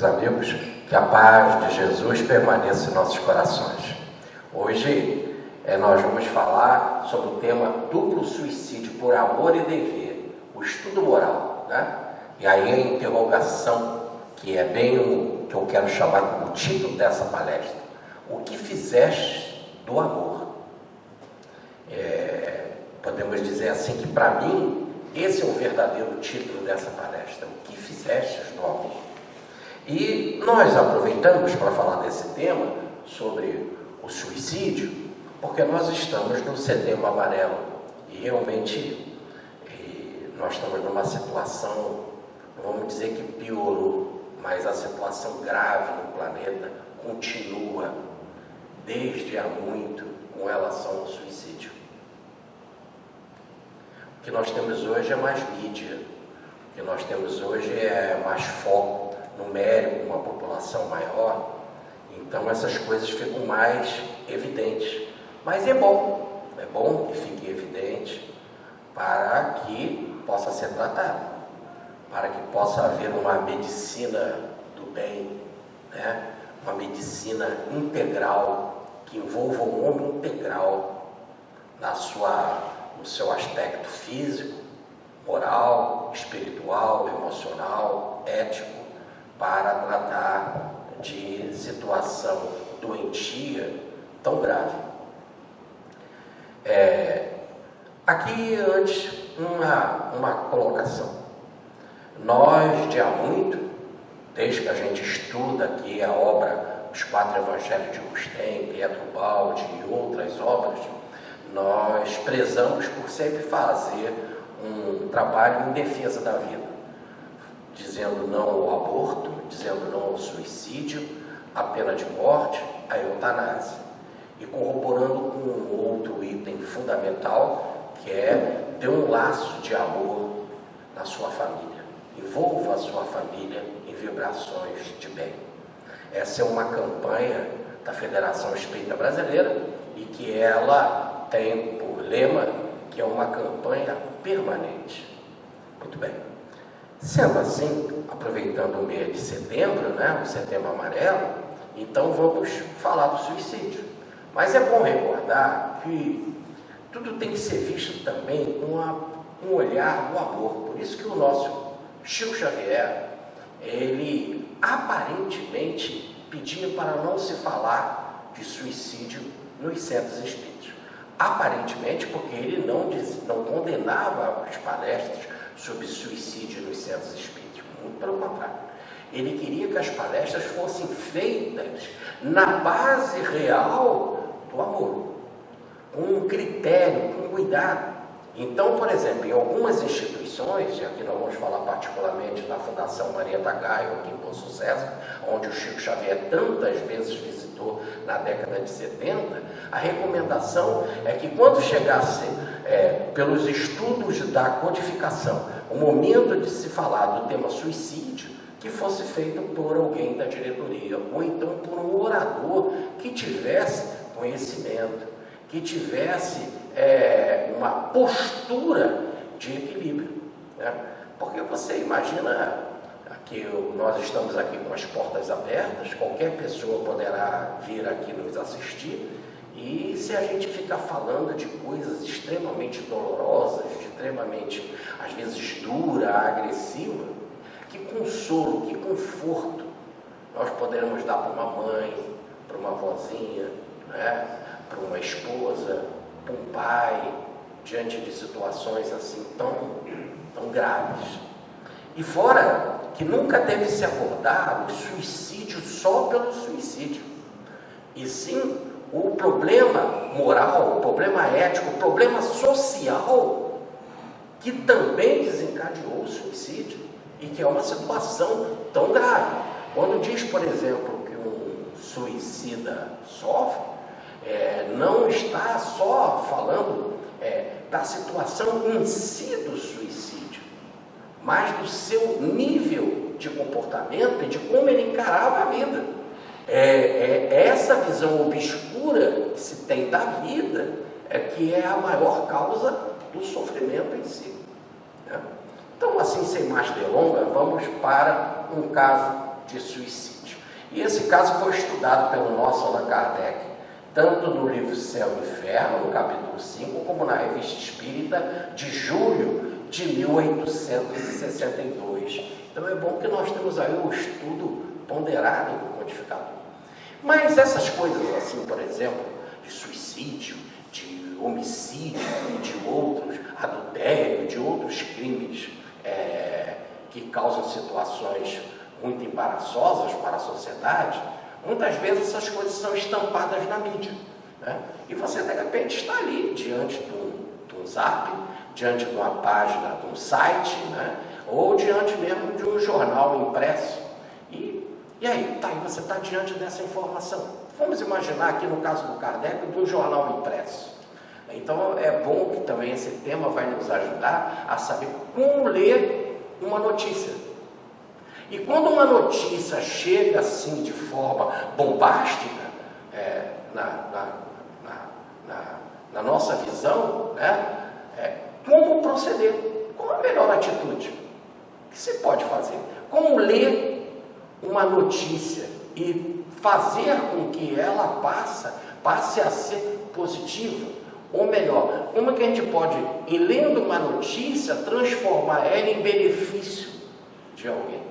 Meus amigos, que a paz de Jesus permaneça em nossos corações. Hoje nós vamos falar sobre o tema duplo suicídio por amor e dever, o estudo moral, né? E aí a interrogação, que é bem o que eu quero chamar como título dessa palestra: o que fizeste do amor? Podemos dizer assim que, para mim, esse é o verdadeiro título dessa palestra: o que fizestes do amor? E nós aproveitamos para falar desse tema, sobre o suicídio, porque nós estamos no Setembro Amarelo e realmente nós estamos numa situação, vamos dizer que piorou, mas a situação grave no planeta continua desde há muito com relação ao suicídio. O que nós temos hoje é mais mídia, o que nós temos hoje é mais foco numérico, uma população maior, então essas coisas ficam mais evidentes. Mas é bom que fique evidente para que possa ser tratado, para que possa haver uma medicina do bem, né? Uma medicina integral, que envolva o homem integral no seu aspecto físico, moral, espiritual, emocional, ético, para tratar de situação doentia tão grave. Aqui antes uma colocação. Nós, de há muito, desde que a gente estuda aqui a obra Os Quatro Evangelhos de Agostinho, Pietro Baldi e outras obras, nós prezamos por sempre fazer um trabalho em defesa da vida, dizendo não ao aborto, dizendo não ao suicídio, à pena de morte, à eutanásia, e corroborando com um outro item fundamental, que é ter um laço de amor na sua família, envolva a sua família em vibrações de bem. Essa é uma campanha da Federação Espírita Brasileira e que ela tem por lema que é uma campanha permanente. Muito bem. Sendo assim, aproveitando o mês de setembro, né, o Setembro Amarelo, então vamos falar do suicídio. Mas é bom recordar que tudo tem que ser visto também com um olhar do amor. Por isso que o nosso Chico Xavier, ele aparentemente pedia para não se falar de suicídio nos centros espíritas. Aparentemente, porque ele não condenava as palestras sobre suicídio nos centros espíritas, muito pelo contrário. Ele queria que as palestras fossem feitas na base real do amor, com um critério, com cuidado. Então, por exemplo, em algumas instituições, e aqui nós vamos falar particularmente da Fundação Marieta Gaio, aqui em Bom Sucesso, onde o Chico Xavier tantas vezes visitou na década de 70, a recomendação é que quando chegasse, pelos estudos da codificação, o momento de se falar do tema suicídio, que fosse feito por alguém da diretoria, ou então por um orador que tivesse conhecimento, que tivesse uma postura de equilíbrio, né? Porque você imagina que nós estamos aqui com as portas abertas, qualquer pessoa poderá vir aqui nos assistir, e se a gente ficar falando de coisas extremamente dolorosas, extremamente, às vezes, dura, agressiva, que consolo, que conforto nós poderemos dar para uma mãe, para uma avózinha, né? Para uma esposa, para um pai, diante de situações assim tão graves. E fora que nunca deve se abordar o suicídio só pelo suicídio, e sim o problema moral, o problema ético, o problema social que também desencadeou o suicídio e que é uma situação tão grave. Quando diz, por exemplo, que um suicida sofre, não está só falando da situação em si do suicídio, mas do seu nível de comportamento e de como ele encarava a vida. Essa visão obscura que se tem da vida que é a maior causa do sofrimento em si, né? Então, assim, sem mais delongas, vamos para um caso de suicídio. E esse caso foi estudado pelo nosso Allan Kardec, tanto no livro Céu e Inferno, no capítulo 5, como na Revista Espírita de julho de 1862. Então é bom que nós temos aí o estudo ponderado do codificador. Mas essas coisas assim, por exemplo, de suicídio, de homicídio e de outros, adultério, de outros crimes que causam situações muito embaraçosas para a sociedade, muitas vezes essas coisas são estampadas na mídia, né? E você de repente está ali diante de um zap, diante de uma página, de um site, né? Ou diante mesmo de um jornal impresso. E aí você está diante dessa informação. Vamos imaginar aqui no caso do Kardec, de um jornal impresso. Então é bom que também esse tema vai nos ajudar a saber como ler uma notícia. E quando uma notícia chega assim de forma bombástica na nossa visão, né, como proceder? Qual a melhor atitude? O que se pode fazer? Como ler uma notícia e fazer com que ela passe a ser positiva? Ou melhor, como é que a gente pode, em lendo uma notícia, transformar ela em benefício de alguém?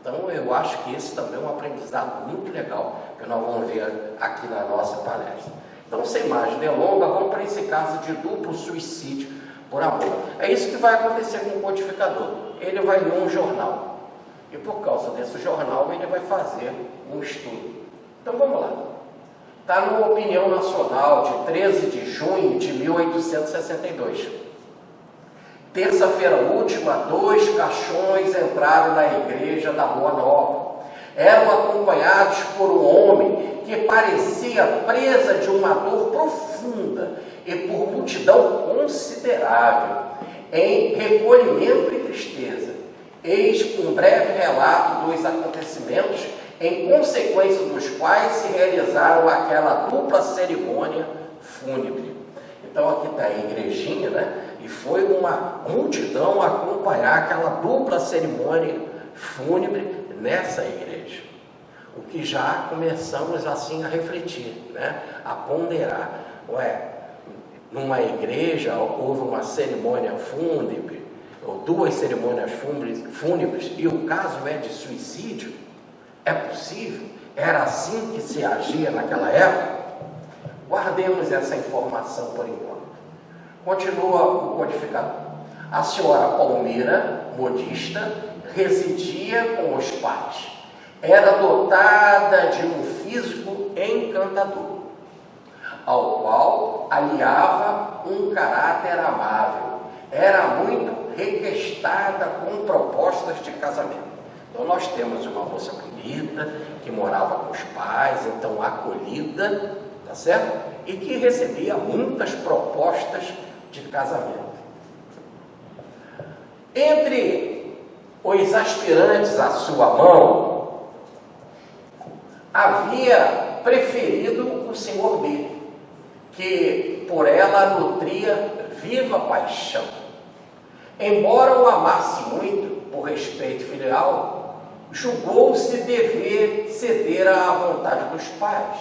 Então, eu acho que esse também é um aprendizado muito legal que nós vamos ver aqui na nossa palestra. Então, sem mais delongas, vamos para esse caso de duplo suicídio por amor. É isso que vai acontecer com o codificador. Ele vai ler um jornal. E por causa desse jornal, ele vai fazer um estudo. Então, vamos lá. Está numa Opinião Nacional de 13 de junho de 1862. Terça-feira última, 2 caixões entraram na igreja da Rua Nova. Eram acompanhados por um homem que parecia presa de uma dor profunda e por multidão considerável, em recolhimento e tristeza. Eis um breve relato dos acontecimentos em consequência dos quais se realizaram aquela dupla cerimônia fúnebre. Então aqui está a igrejinha, né? E foi uma multidão acompanhar aquela dupla cerimônia fúnebre nessa igreja. O que já começamos assim a refletir, né? A ponderar. Numa igreja houve uma cerimônia fúnebre, ou 2 cerimônias fúnebres, e o caso é de suicídio? É possível? Era assim que se agia naquela época? Guardemos essa informação por enquanto. Continua o codificador. A senhora Palmira, modista, residia com os pais. Era dotada de um físico encantador, ao qual aliava um caráter amável. Era muito requestada com propostas de casamento. Então nós temos uma moça bonita, que morava com os pais, então acolhida, tá certo? E que recebia muitas propostas de casamento. Entre os aspirantes à sua mão, havia preferido o senhor B, que por ela nutria viva paixão. Embora o amasse muito, por respeito filial, julgou-se dever ceder à vontade dos pais,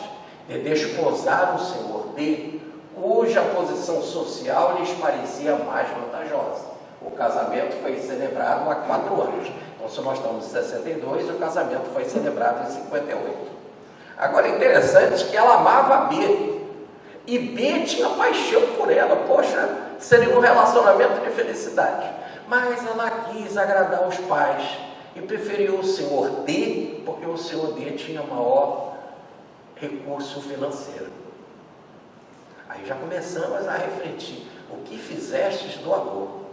de desposar o senhor D, cuja posição social lhes parecia mais vantajosa. O casamento foi celebrado há 4 anos. Então, se nós estamos em 62, o casamento foi celebrado em 58. Agora, é interessante que ela amava B. E B tinha paixão por ela. Poxa, seria um relacionamento de felicidade. Mas ela quis agradar os pais e preferiu o senhor D, porque o senhor D tinha maior recurso financeiro. Aí já começamos a refletir. O que fizestes do amor?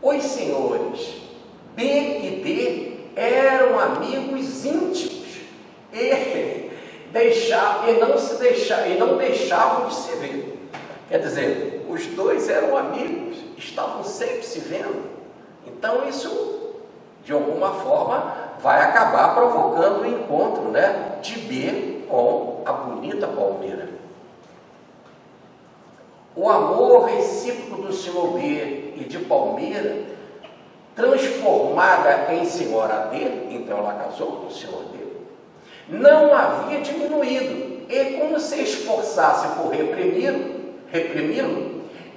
Os senhores B e D eram amigos íntimos e não deixavam de se ver. Quer dizer, os dois eram amigos, estavam sempre se vendo. Então isso, de alguma forma, vai acabar provocando o encontro, né, de B com a bonita Palmira. o amor recíproco do Sr. B e de Palmira, transformada em senhora D, então ela casou com o Sr. D, não havia diminuído, e como se esforçasse por reprimi-lo,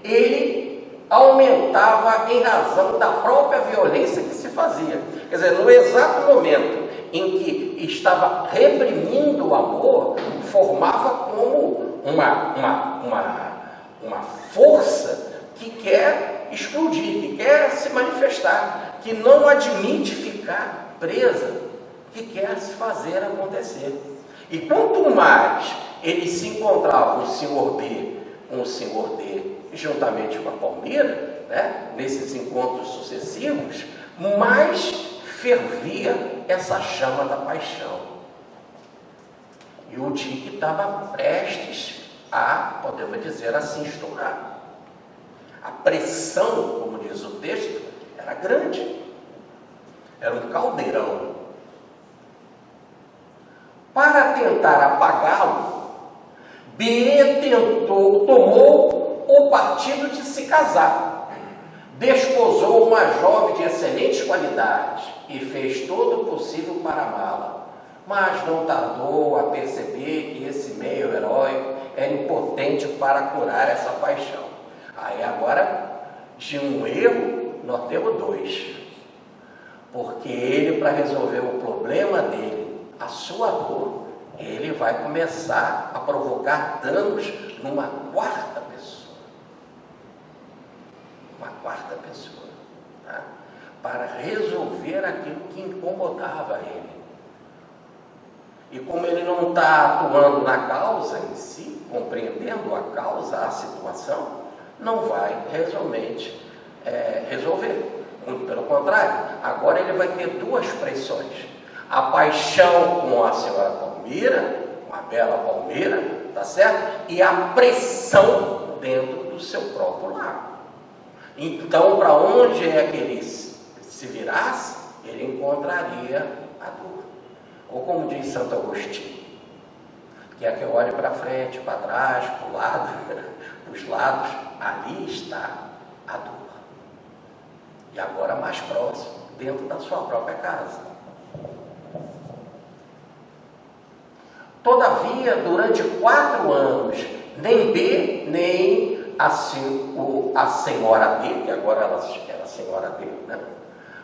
ele aumentava em razão da própria violência que se fazia. Quer dizer, no exato momento em que estava reprimindo o amor, formava como uma força que quer explodir, que quer se manifestar, que não admite ficar presa, que quer se fazer acontecer. E quanto mais ele se encontrava o Sr. B com o Sr. D, juntamente com a Palmira, né, nesses encontros sucessivos, mais fervia essa chama da paixão. E o Dick estava prestes a, podemos dizer assim, estourar. A pressão, como diz o texto, era grande. Era um caldeirão. Para tentar apagá-lo, B tomou o partido de se casar. Desposou uma jovem de excelentes qualidades e fez todo o possível para amá-la. Mas não tardou a perceber que esse meio heróico era impotente para curar essa paixão. Aí agora, de um erro, nós temos dois. Porque ele, para resolver o problema dele, a sua dor, ele vai começar a provocar danos numa quarta pessoa. Uma quarta pessoa. Tá? Para resolver aquilo que incomodava ele. E como ele não está atuando na causa em si, compreendendo a causa, a situação, não vai realmente resolver. Muito pelo contrário, agora ele vai ter duas pressões. A paixão com a senhora Palmira, com a bela Palmira, tá certo? E a pressão dentro do seu próprio lar. Então, para onde é que ele se virasse, ele encontraria a dor. Ou como diz Santo Agostinho, que é que eu olhe para frente, para trás, para o lado, para os lados, ali está a dor. E agora mais próximo, dentro da sua própria casa. Todavia, durante 4 anos, nem B, nem a senhora D, que agora ela era a senhora D, né,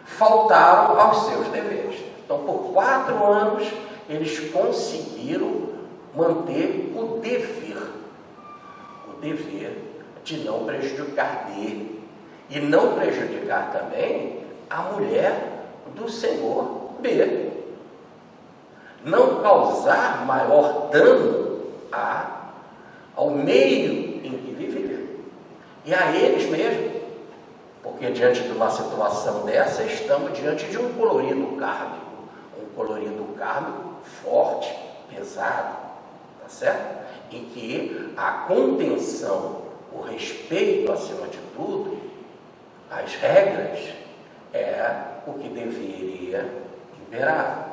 faltaram aos seus deveres. Então, por 4 anos, eles conseguiram manter o dever de não prejudicar D, e não prejudicar também a mulher do senhor B. Não causar maior dano ao meio em que viviam e a eles mesmos, porque diante de uma situação dessa estamos diante de um colorido kármico forte, pesado, tá certo? Em que a contenção, o respeito acima de tudo, as regras, é o que deveria imperar.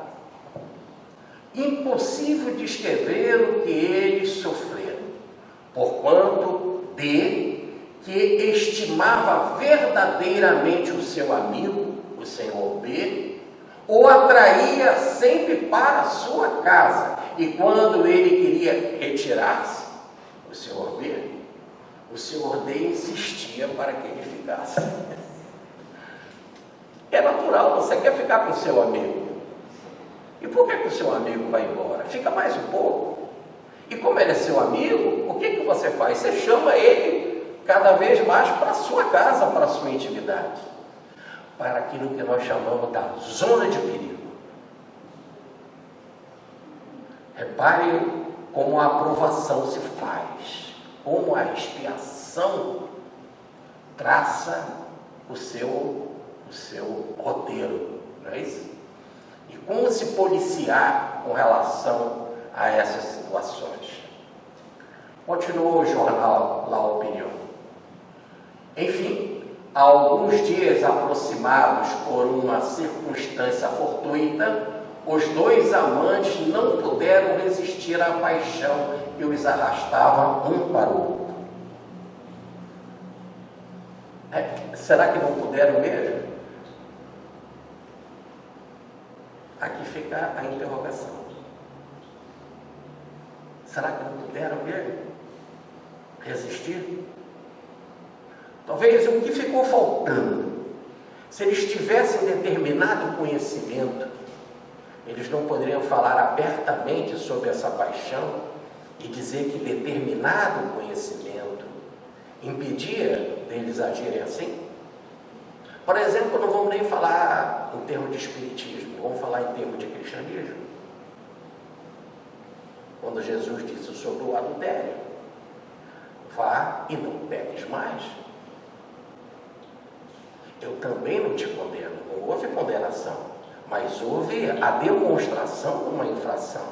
Impossível descrever o que eles sofreram, porquanto D, que estimava verdadeiramente o seu amigo, o senhor B, o atraía sempre para a sua casa, e quando ele queria retirar-se, o senhor B, o senhor D insistia para que ele ficasse. É natural, você quer ficar com o seu amigo. E por que o seu amigo vai embora? Fica mais um pouco. E como ele é seu amigo, o que você faz? Você chama ele cada vez mais para a sua casa, para a sua intimidade. Para aquilo que nós chamamos da zona de perigo. Repare como a aprovação se faz, como a expiação traça o seu roteiro, não é isso? E como se policiar com relação a essas situações. Continuou o jornal La Opinião. Enfim, há alguns dias aproximados por uma circunstância fortuita, os dois amantes não puderam resistir à paixão que os arrastava um para o outro. Será que não puderam mesmo? Aqui fica a interrogação. Será que não puderam mesmo resistir? Talvez o que ficou faltando, se eles tivessem determinado conhecimento, eles não poderiam falar abertamente sobre essa paixão e dizer que determinado conhecimento impedia deles agirem assim? Por exemplo, não vamos nem falar em termos de espiritismo, vamos falar em termos de cristianismo. Quando Jesus disse sobre o adultério, vá e não peques mais. Eu também não te condeno, não houve condenação, mas houve a demonstração de uma infração.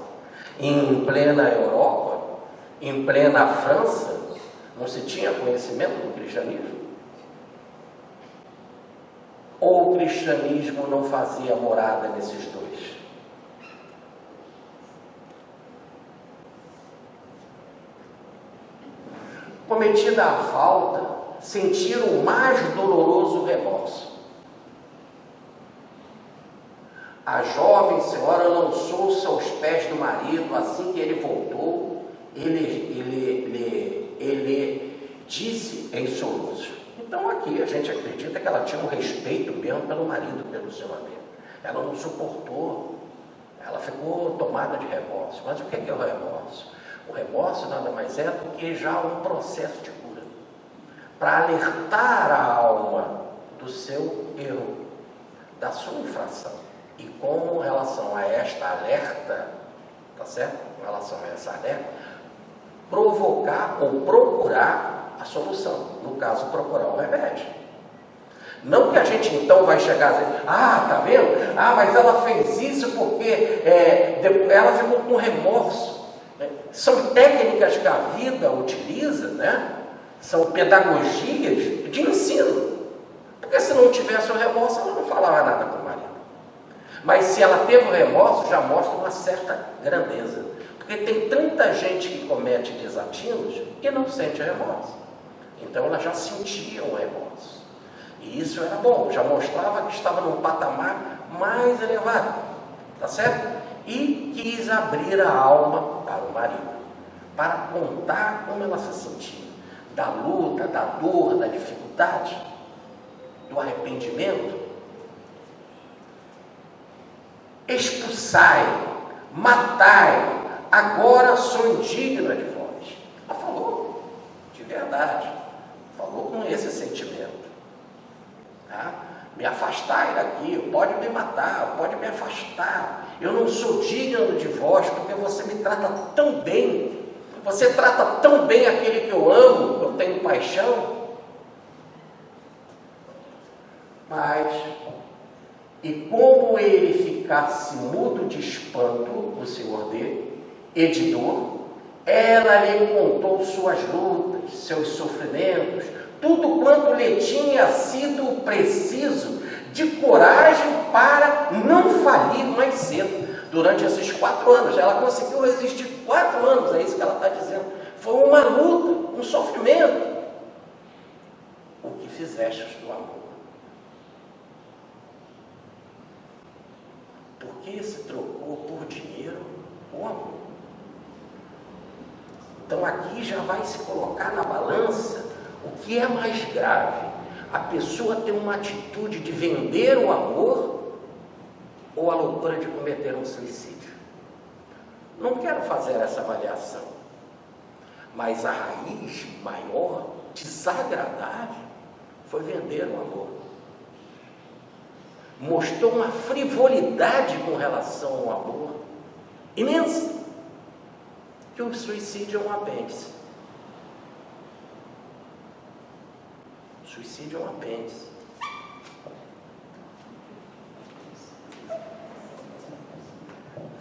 Em plena Europa, em plena França, não se tinha conhecimento do cristianismo? Ou o cristianismo não fazia morada nesses dois? Cometida a falta, sentiram o mais doloroso remorso. A jovem senhora lançou-se aos pés do marido. Assim que ele voltou, ele disse em soluços. Então aqui a gente acredita que ela tinha um respeito mesmo pelo marido, pelo seu amigo. Ela não suportou, ela ficou tomada de remorso. Mas o que é o remorso? O remorso nada mais é do que já um processo de cura, para alertar a alma do seu erro, da sua infração. E como em relação a esta alerta, tá certo? Com relação a essa alerta, provocar ou procurar a solução, no caso, procurar o remédio. Não que a gente então vai chegar a dizer, tá vendo? Mas ela fez isso porque ela ficou com remorso. São técnicas que a vida utiliza, né? São pedagogias de ensino. Porque se não tivesse o remorso, ela não falava nada com o marido. Mas se ela teve o remorso, já mostra uma certa grandeza. Porque tem tanta gente que comete desatinos e não sente remorso. Então ela já sentia um remorso. E isso era bom, já mostrava que estava num patamar mais elevado. Tá certo? E quis abrir a alma para o marido, para contar como ela se sentia, da luta, da dor, da dificuldade, do arrependimento. Expulsai, matai, agora sou indigna de vós. Ela falou de verdade, falou com esse sentimento. Tá? Me afastai daqui, pode me matar, pode me afastar. Eu não sou digno de vós, porque você me trata tão bem. Você trata tão bem aquele que eu amo, eu tenho paixão. Mas, e como ele ficasse mudo de espanto, o senhor dele, Edidor, ela lhe contou suas lutas, seus sofrimentos, tudo quanto lhe tinha sido preciso de coragem para não falir mais cedo. Durante esses 4 anos, ela conseguiu resistir 4 anos, é isso que ela está dizendo. Foi uma luta, um sofrimento. O que fizestes do amor? Por que se trocou por dinheiro o amor? Então aqui já vai se colocar na balança o que é mais grave. A pessoa ter uma atitude de vender o amor ou a loucura de cometer um suicídio. Não quero fazer essa avaliação, mas a raiz maior, desagradável, foi vender o amor. Mostrou uma frivolidade com relação ao amor imensa, que o suicídio é um apêndice. O suicídio é um apêndice.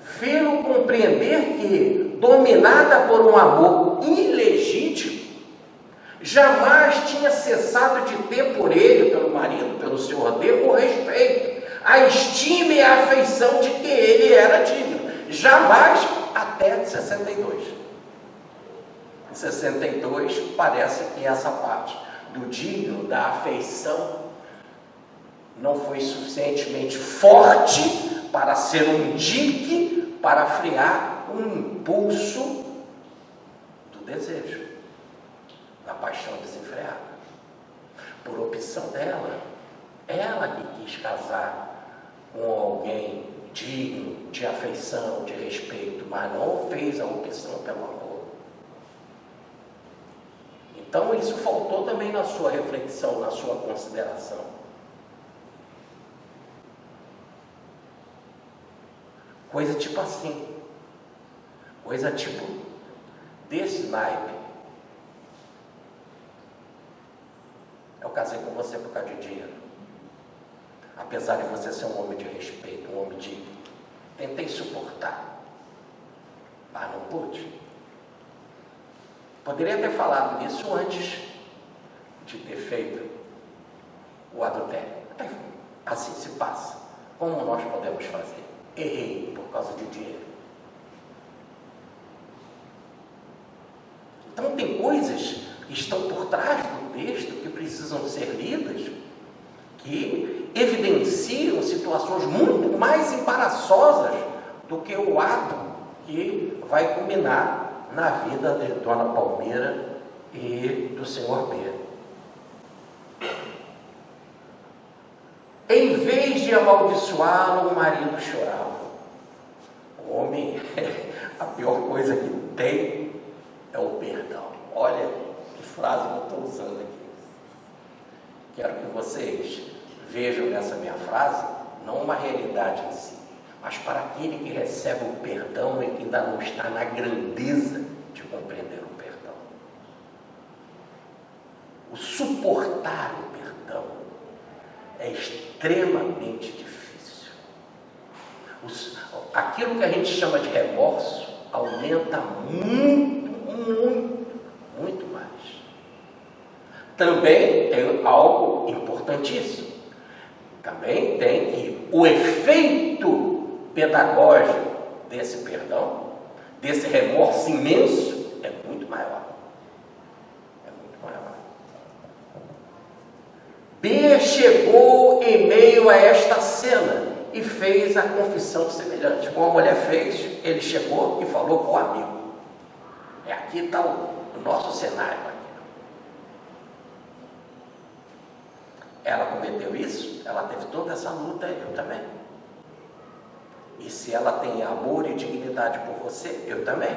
Fê-lo compreender que, dominada por um amor ilegítimo, jamais tinha cessado de ter por ele, pelo marido, pelo senhor dele, o respeito, a estima e a afeição de que ele era digno. Jamais até 62. Em 62 parece que essa parte do digno, da afeição, não foi suficientemente forte para ser um dique para frear um impulso do desejo, da paixão desenfreada. Por opção dela, ela que quis casar com alguém digno de afeição, de respeito, mas não fez a opção pelo amor. Então isso faltou também na sua reflexão, na sua consideração. Coisa tipo assim, coisa tipo desse naipe. Eu casei com você por causa de dinheiro. Apesar de você ser um homem de respeito, um homem digno. Tentei suportar, mas não pude. Poderia ter falado isso antes de ter feito o adultério. Assim se passa. Como nós podemos fazer? Errei por causa de dinheiro. Então tem coisas que estão por trás do texto que precisam ser lidas, que evidenciam situações muito mais embaraçosas do que o ato que vai culminar na vida de Dona Palmeira e do senhor Pedro. Em vez de amaldiçoá-lo, o marido chorava. O homem, a pior coisa que tem é o perdão. Olha que frase que eu estou usando aqui. Quero que vocês vejam nessa minha frase, não uma realidade em si, mas para aquele que recebe o perdão e que ainda não está na grandeza de compreender o perdão. O suportar o perdão é extremamente difícil. Aquilo que a gente chama de remorso aumenta muito mais. Também tem algo importantíssimo. Também tem que o efeito pedagógico desse perdão, desse remorso imenso, é muito maior. É muito maior. B chegou em meio a esta cena e fez a confissão semelhante. Como a mulher fez, ele chegou e falou com o amigo. Aqui está o nosso cenário. Aqui. Ela cometeu isso, ela teve toda essa luta, eu também. E se ela tem amor e dignidade por você, eu também.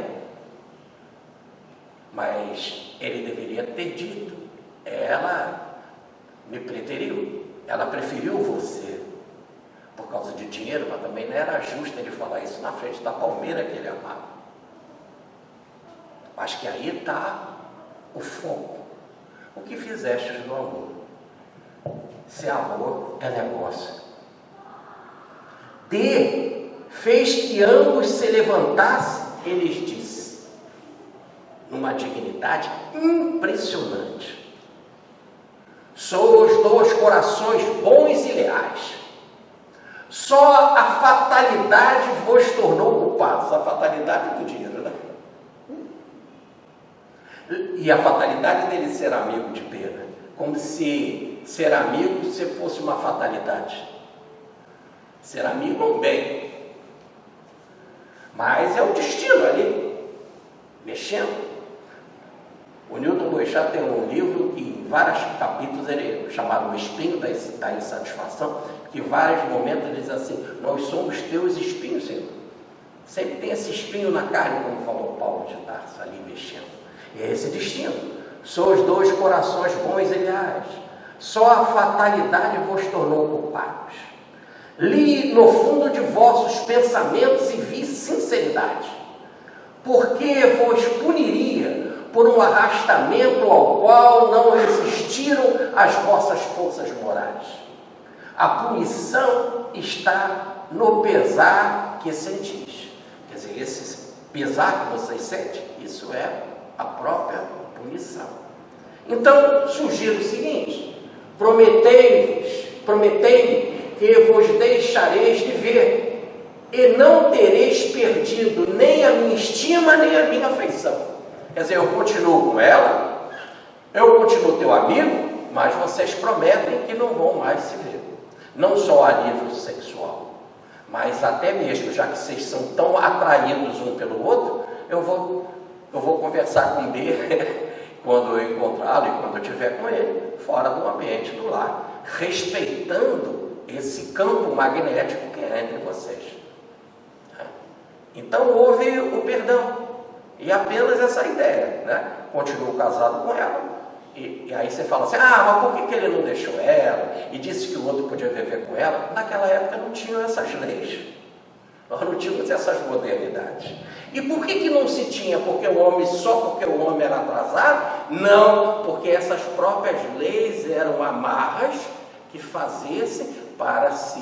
Mas ele deveria ter dito. Ela me preteriu, ela preferiu você por causa de dinheiro, mas também não era justo ele falar isso na frente da Palmeira que ele amava. Acho que aí está o foco. O que fizeste do amor? Se amor é negócio. D fez que ambos se levantassem, eles disse, numa dignidade impressionante. Sois dois corações bons e leais. Só a fatalidade vos tornou culpados. A fatalidade do dinheiro, né? E a fatalidade dele ser amigo de Pedro, como se ser amigo se fosse uma fatalidade. Ser amigo é um bem, mas é o destino ali, mexendo. O Newton Boechat tem um livro que em vários capítulos ele chamado O Espinho da Insatisfação, que em vários momentos ele diz assim: nós somos teus espinhos, Senhor. Sempre tem esse espinho na carne, como falou Paulo de Tarso, ali mexendo. E é esse destino. Sois dois corações bons e leais. Só a fatalidade vos tornou culpados. Li no fundo de vossos pensamentos e vi sinceridade. Porque vos puniria por um arrastamento ao qual não resistiram as vossas forças morais. A punição está no pesar que sentis. Quer dizer, esse pesar que vocês sentem, isso é a própria punição. Então, sugiro o seguinte: prometei-me que vos deixareis de ver, e não tereis perdido nem a minha estima, nem a minha afeição. Quer dizer, eu continuo com ela, Eu continuo teu amigo, mas vocês prometem que não vão mais se ver. Não só a nível sexual, mas até mesmo, já que vocês são tão atraídos um pelo outro, eu vou conversar com B quando eu encontrá-lo e quando eu estiver com ele, fora do ambiente do lar, respeitando esse campo magnético que é entre vocês. Então houve o perdão, e apenas essa ideia, né? Continuo casado com ela, e aí você fala assim, mas por que ele não deixou ela, e disse que o outro podia viver com ela? Naquela época não tinham essas leis, nós não tínhamos essas modernidades. E por que não se tinha? Só porque o homem era atrasado? Não, porque essas próprias leis eram amarras que fazessem para se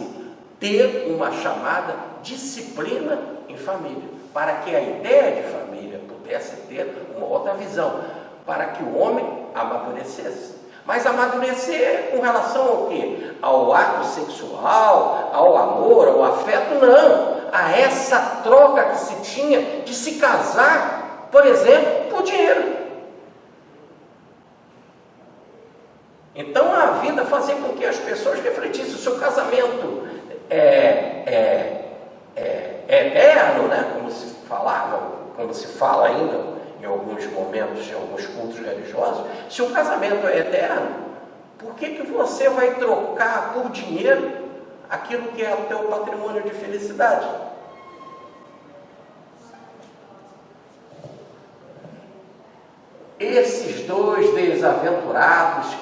ter uma chamada disciplina em família, para que a ideia de família pudesse ter uma outra visão, para que o homem amadurecesse. Mas amadurecer com relação ao quê? Ao ato sexual, ao amor, ao afeto? Não. A essa troca que se tinha de se casar, por exemplo, por dinheiro. Então a vida fazia com que as pessoas refletissem. O seu casamento é eterno, né? Como se fala ainda em alguns momentos, em alguns cultos religiosos. Se o casamento é eterno, por que você vai trocar por dinheiro aquilo que é o teu patrimônio de felicidade? Esses dois desaventurados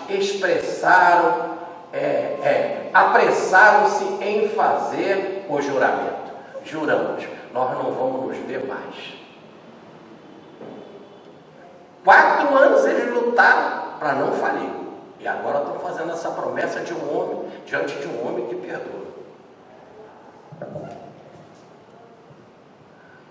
apressaram-se em fazer o juramento. Juramos, nós não vamos nos ver mais. 4 anos eles lutaram para não falir. E agora estão fazendo essa promessa de um homem, diante de um homem que perdoa.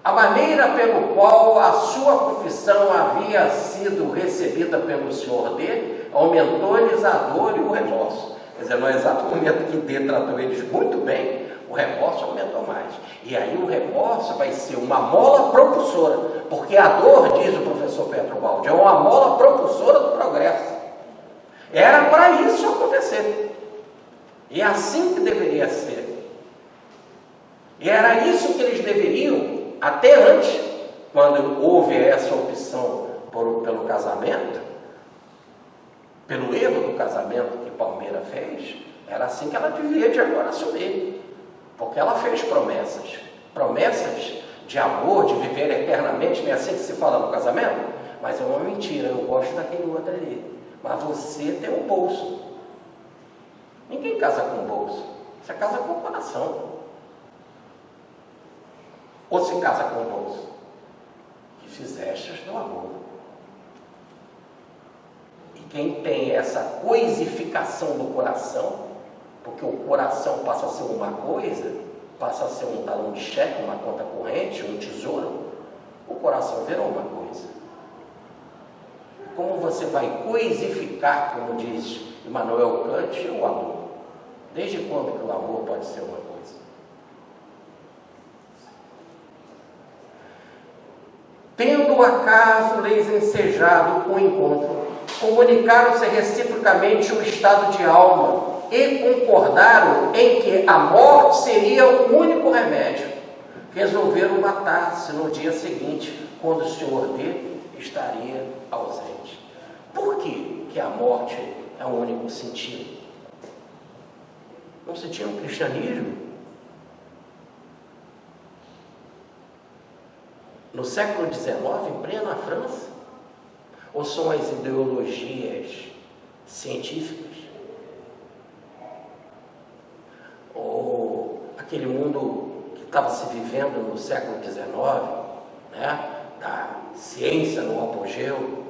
A maneira pelo qual a sua confissão havia sido recebida pelo Senhor D aumentou-lhes a dor e o remorso. Quer dizer, no exato momento que D tratou eles muito bem, o remorso aumentou mais. E aí o remorso vai ser uma mola propulsora, porque a dor, diz o professor Petro Baldi, é uma mola propulsora do progresso. Era para isso acontecer. E é assim que deveria ser. E era isso que eles deveriam, até antes, quando houve essa opção pelo casamento, pelo erro do casamento que Palmeira fez, era assim que ela devia de agora assumir. Porque ela fez promessas de amor, de viver eternamente, não é assim que se fala no casamento? Mas é uma mentira, eu gosto daquele outro ali. Mas você tem um bolso. Ninguém casa com bolso, você casa com o coração. Ou se casa com o bolso, que fizestes do amor. E quem tem essa coisificação do coração, porque o coração passa a ser uma coisa, passa a ser um talão de cheque, uma conta corrente, um tesouro, o coração virou uma coisa. Como você vai coisificar, como diz Immanuel Kant, o amor? Desde quando que o amor pode ser uma coisa? Tendo acaso lhes ensejado o encontro, comunicaram-se reciprocamente o estado de alma e concordaram em que a morte seria o único remédio. Resolveram matar-se no dia seguinte, quando o Senhor D estaria ausente. Por que a morte é o único sentido? Não se tinha um cristianismo? No século XIX, em plena França? Ou são as ideologias científicas? Ou aquele mundo que estava se vivendo no século XIX, né? Da ciência no apogeu,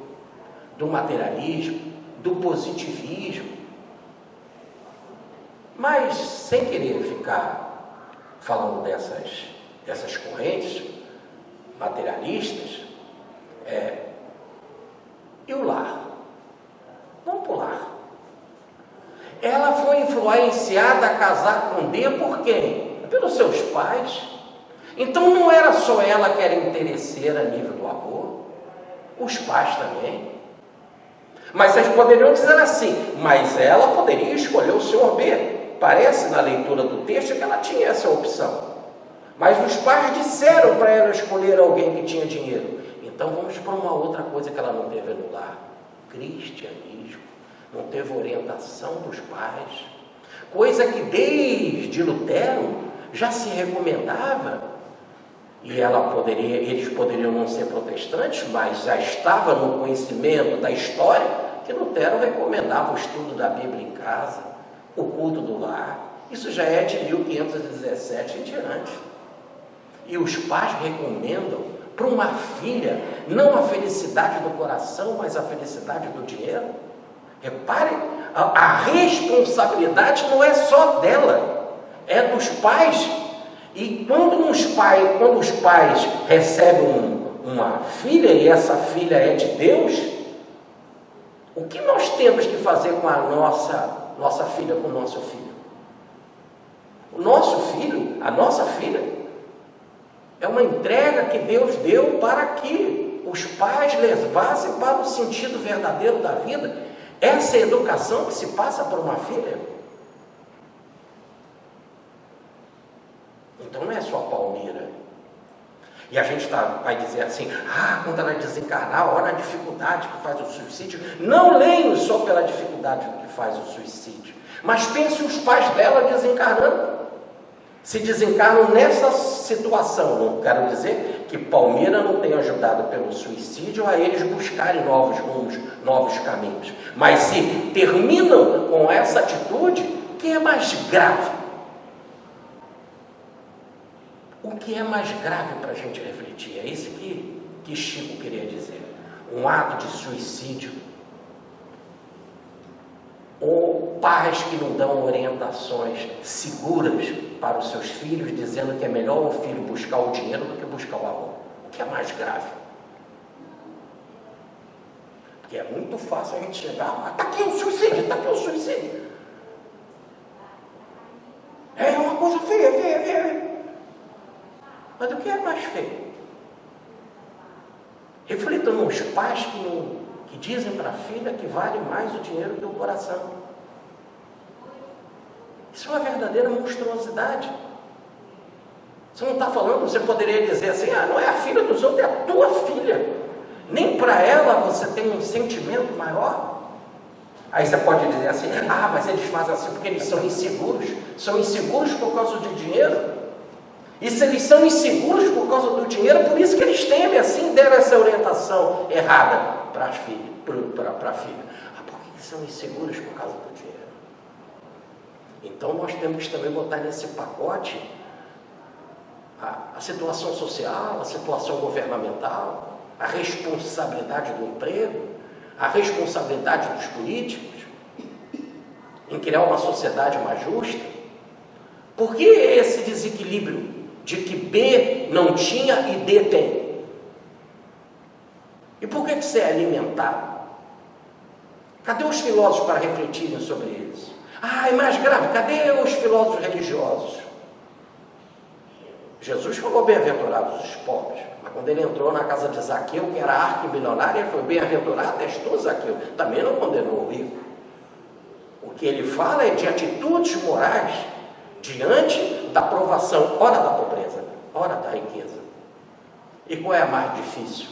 do materialismo, do positivismo? Mas, sem querer ficar falando dessas correntes materialistas, e o lar? Vamos para o lar. Ela foi influenciada a casar com D por quem? Pelos seus pais. Então não era só ela que era interesseira a nível do amor, os pais também. Mas vocês poderiam dizer assim, mas ela poderia escolher o senhor B. Parece na leitura do texto que ela tinha essa opção. Mas os pais disseram para ela escolher alguém que tinha dinheiro. Então vamos para uma outra coisa que ela não teve no lar. Cristianismo. Não teve orientação dos pais. Coisa que desde Lutero já se recomendava. E eles poderiam não ser protestantes, mas já estava no conhecimento da história que Lutero recomendava o estudo da Bíblia em casa, o culto do lar. Isso já é de 1517 em diante. E os pais recomendam para uma filha não a felicidade do coração, mas a felicidade do dinheiro. Reparem, a responsabilidade não é só dela, é dos pais. E quando os pais recebem uma filha, e essa filha é de Deus, o que nós temos que fazer com a nossa filha, com o nosso filho? O nosso filho, a nossa filha, é uma entrega que Deus deu para que os pais levassem para o sentido verdadeiro da vida. Essa é a educação que se passa por uma filha. Então não é só a Palmira. E a gente vai dizer assim, quando ela desencarnar, olha a dificuldade que faz o suicídio. Não leio só pela dificuldade que faz o suicídio, mas pense os pais dela desencarnando. Se desencarnam nessa situação. Não quero dizer que Palmira não tenha ajudado pelo suicídio a eles buscarem novos rumos, novos caminhos. Mas se terminam com essa atitude, o que é mais grave? O que é mais grave para a gente refletir? É isso que Chico queria dizer. Um ato de suicídio. Ou pais que não dão orientações seguras para os seus filhos, dizendo que é melhor o filho buscar o dinheiro do que buscar o amor. O que é mais grave? Porque é muito fácil a gente chegar, está aqui o suicídio, está aqui o suicídio. É uma coisa feia. Mas o que é mais feio? Reflitam nos pais que dizem para a filha que vale mais o dinheiro que o coração. Isso é uma verdadeira monstruosidade. Você não está falando, você poderia dizer assim, não é a filha dos outros, é a tua filha. Nem para ela você tem um sentimento maior. Aí você pode dizer assim, mas eles fazem assim porque eles são inseguros. São inseguros por causa do dinheiro. E se eles são inseguros por causa do dinheiro, por isso que eles temem assim, deram essa orientação errada para a filha. Por que eles são inseguros por causa do dinheiro? Então nós temos que também botar nesse pacote a situação social, a situação governamental, a responsabilidade do emprego, a responsabilidade dos políticos em criar uma sociedade mais justa. Por que esse desequilíbrio de que B não tinha e D tem? E por que isso é alimentado? Cadê os filósofos para refletirem sobre isso? É mais grave, cadê os filósofos religiosos? Jesus falou bem-aventurados os pobres, mas quando ele entrou na casa de Zaqueu, que era arquimilionário, ele foi bem-aventurado, és tu, Zaqueu. Também não condenou o rico. O que ele fala é de atitudes morais diante da provação, ora da pobreza, ora da riqueza. E qual é a mais difícil?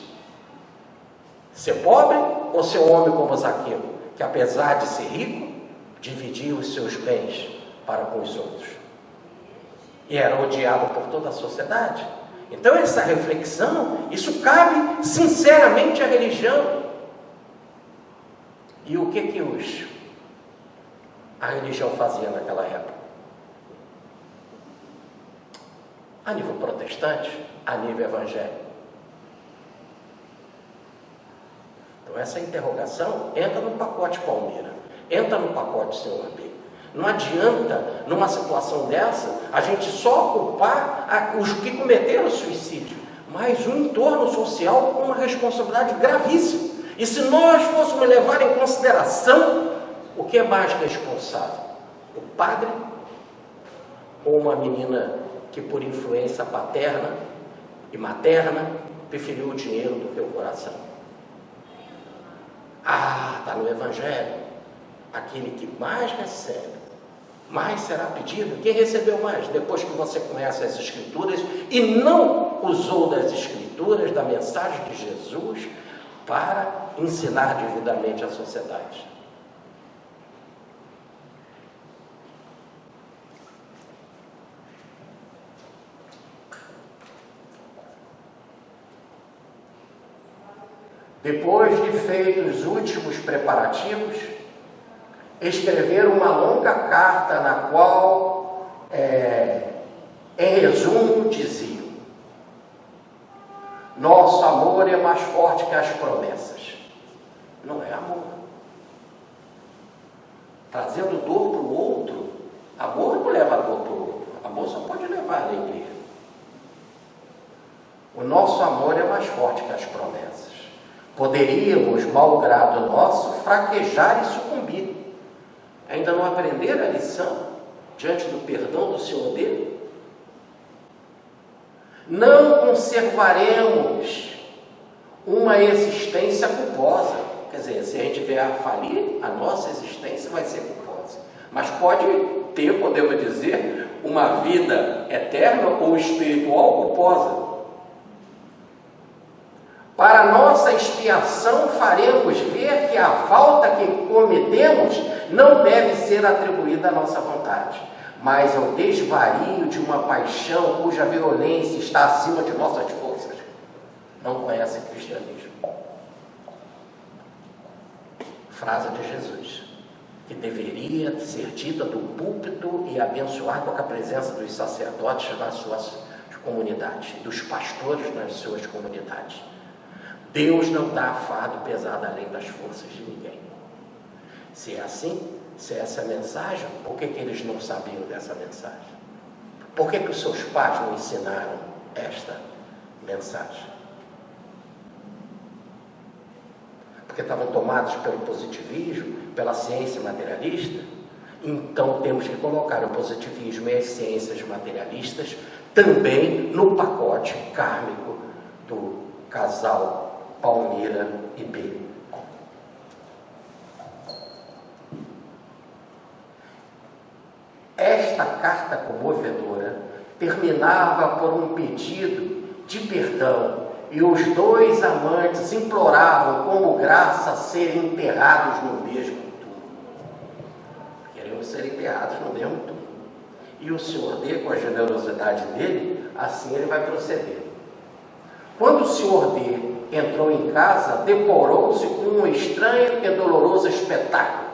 Ser pobre ou ser um homem como Zaqueu, que apesar de ser rico, dividia os seus bens para com os outros e era odiado por toda a sociedade? Então essa reflexão, isso cabe sinceramente à religião. E o que a religião fazia naquela época? A nível protestante, a nível evangélico. Então essa interrogação entra no pacote Palmira, entra no pacote Senhor B. Não adianta, numa situação dessa, a gente só culpar os que cometeram suicídio, mas o entorno social com uma responsabilidade gravíssima. E se nós fôssemos levar em consideração, o que é mais responsável? O padre ou uma menina que por influência paterna e materna preferiu o dinheiro do que o coração? Está está no Evangelho. Aquele que mais recebe, mais será pedido. Quem recebeu mais? Depois que você conhece as Escrituras e não usou das Escrituras, da mensagem de Jesus, para ensinar devidamente à sociedade. Depois de feitos os últimos preparativos, escreveram uma longa carta na qual, em resumo, diziam: nosso amor é mais forte que as promessas. Não é amor. Trazendo dor para o outro, amor não leva dor para o outro. Amor só pode levar alegria. O nosso amor é mais forte que as promessas. Poderíamos, mau grado nosso, fraquejar e sucumbir. Ainda não aprenderam a lição diante do perdão do Senhor dele? Não conservaremos uma existência culposa. Quer dizer, se a gente vier a falir, a nossa existência vai ser culposa. Mas pode ter, podemos dizer, uma vida eterna ou espiritual culposa. Para nossa expiação, faremos ver que a falta que cometemos não deve ser atribuída à nossa vontade, mas ao desvario de uma paixão cuja violência está acima de nossas forças. Não conhece cristianismo. Frase de Jesus, que deveria ser dita do púlpito e abençoada com a presença dos sacerdotes nas suas comunidades, dos pastores nas suas comunidades. Deus não dá fardo pesado além das forças de ninguém. Se é assim, se é essa a mensagem, por que eles não sabiam dessa mensagem? Por que os seus pais não ensinaram esta mensagem? Porque estavam tomados pelo positivismo, pela ciência materialista? Então temos que colocar o positivismo e as ciências materialistas também no pacote kármico do casal Palmira e B. Esta carta comovedora terminava por um pedido de perdão e os dois amantes imploravam como graça serem enterrados no mesmo túmulo. Queriam ser enterrados no mesmo túmulo. E o Senhor D, com a generosidade dele, assim ele vai proceder. Quando o Senhor D entrou em casa, deparou-se com um estranho e doloroso espetáculo.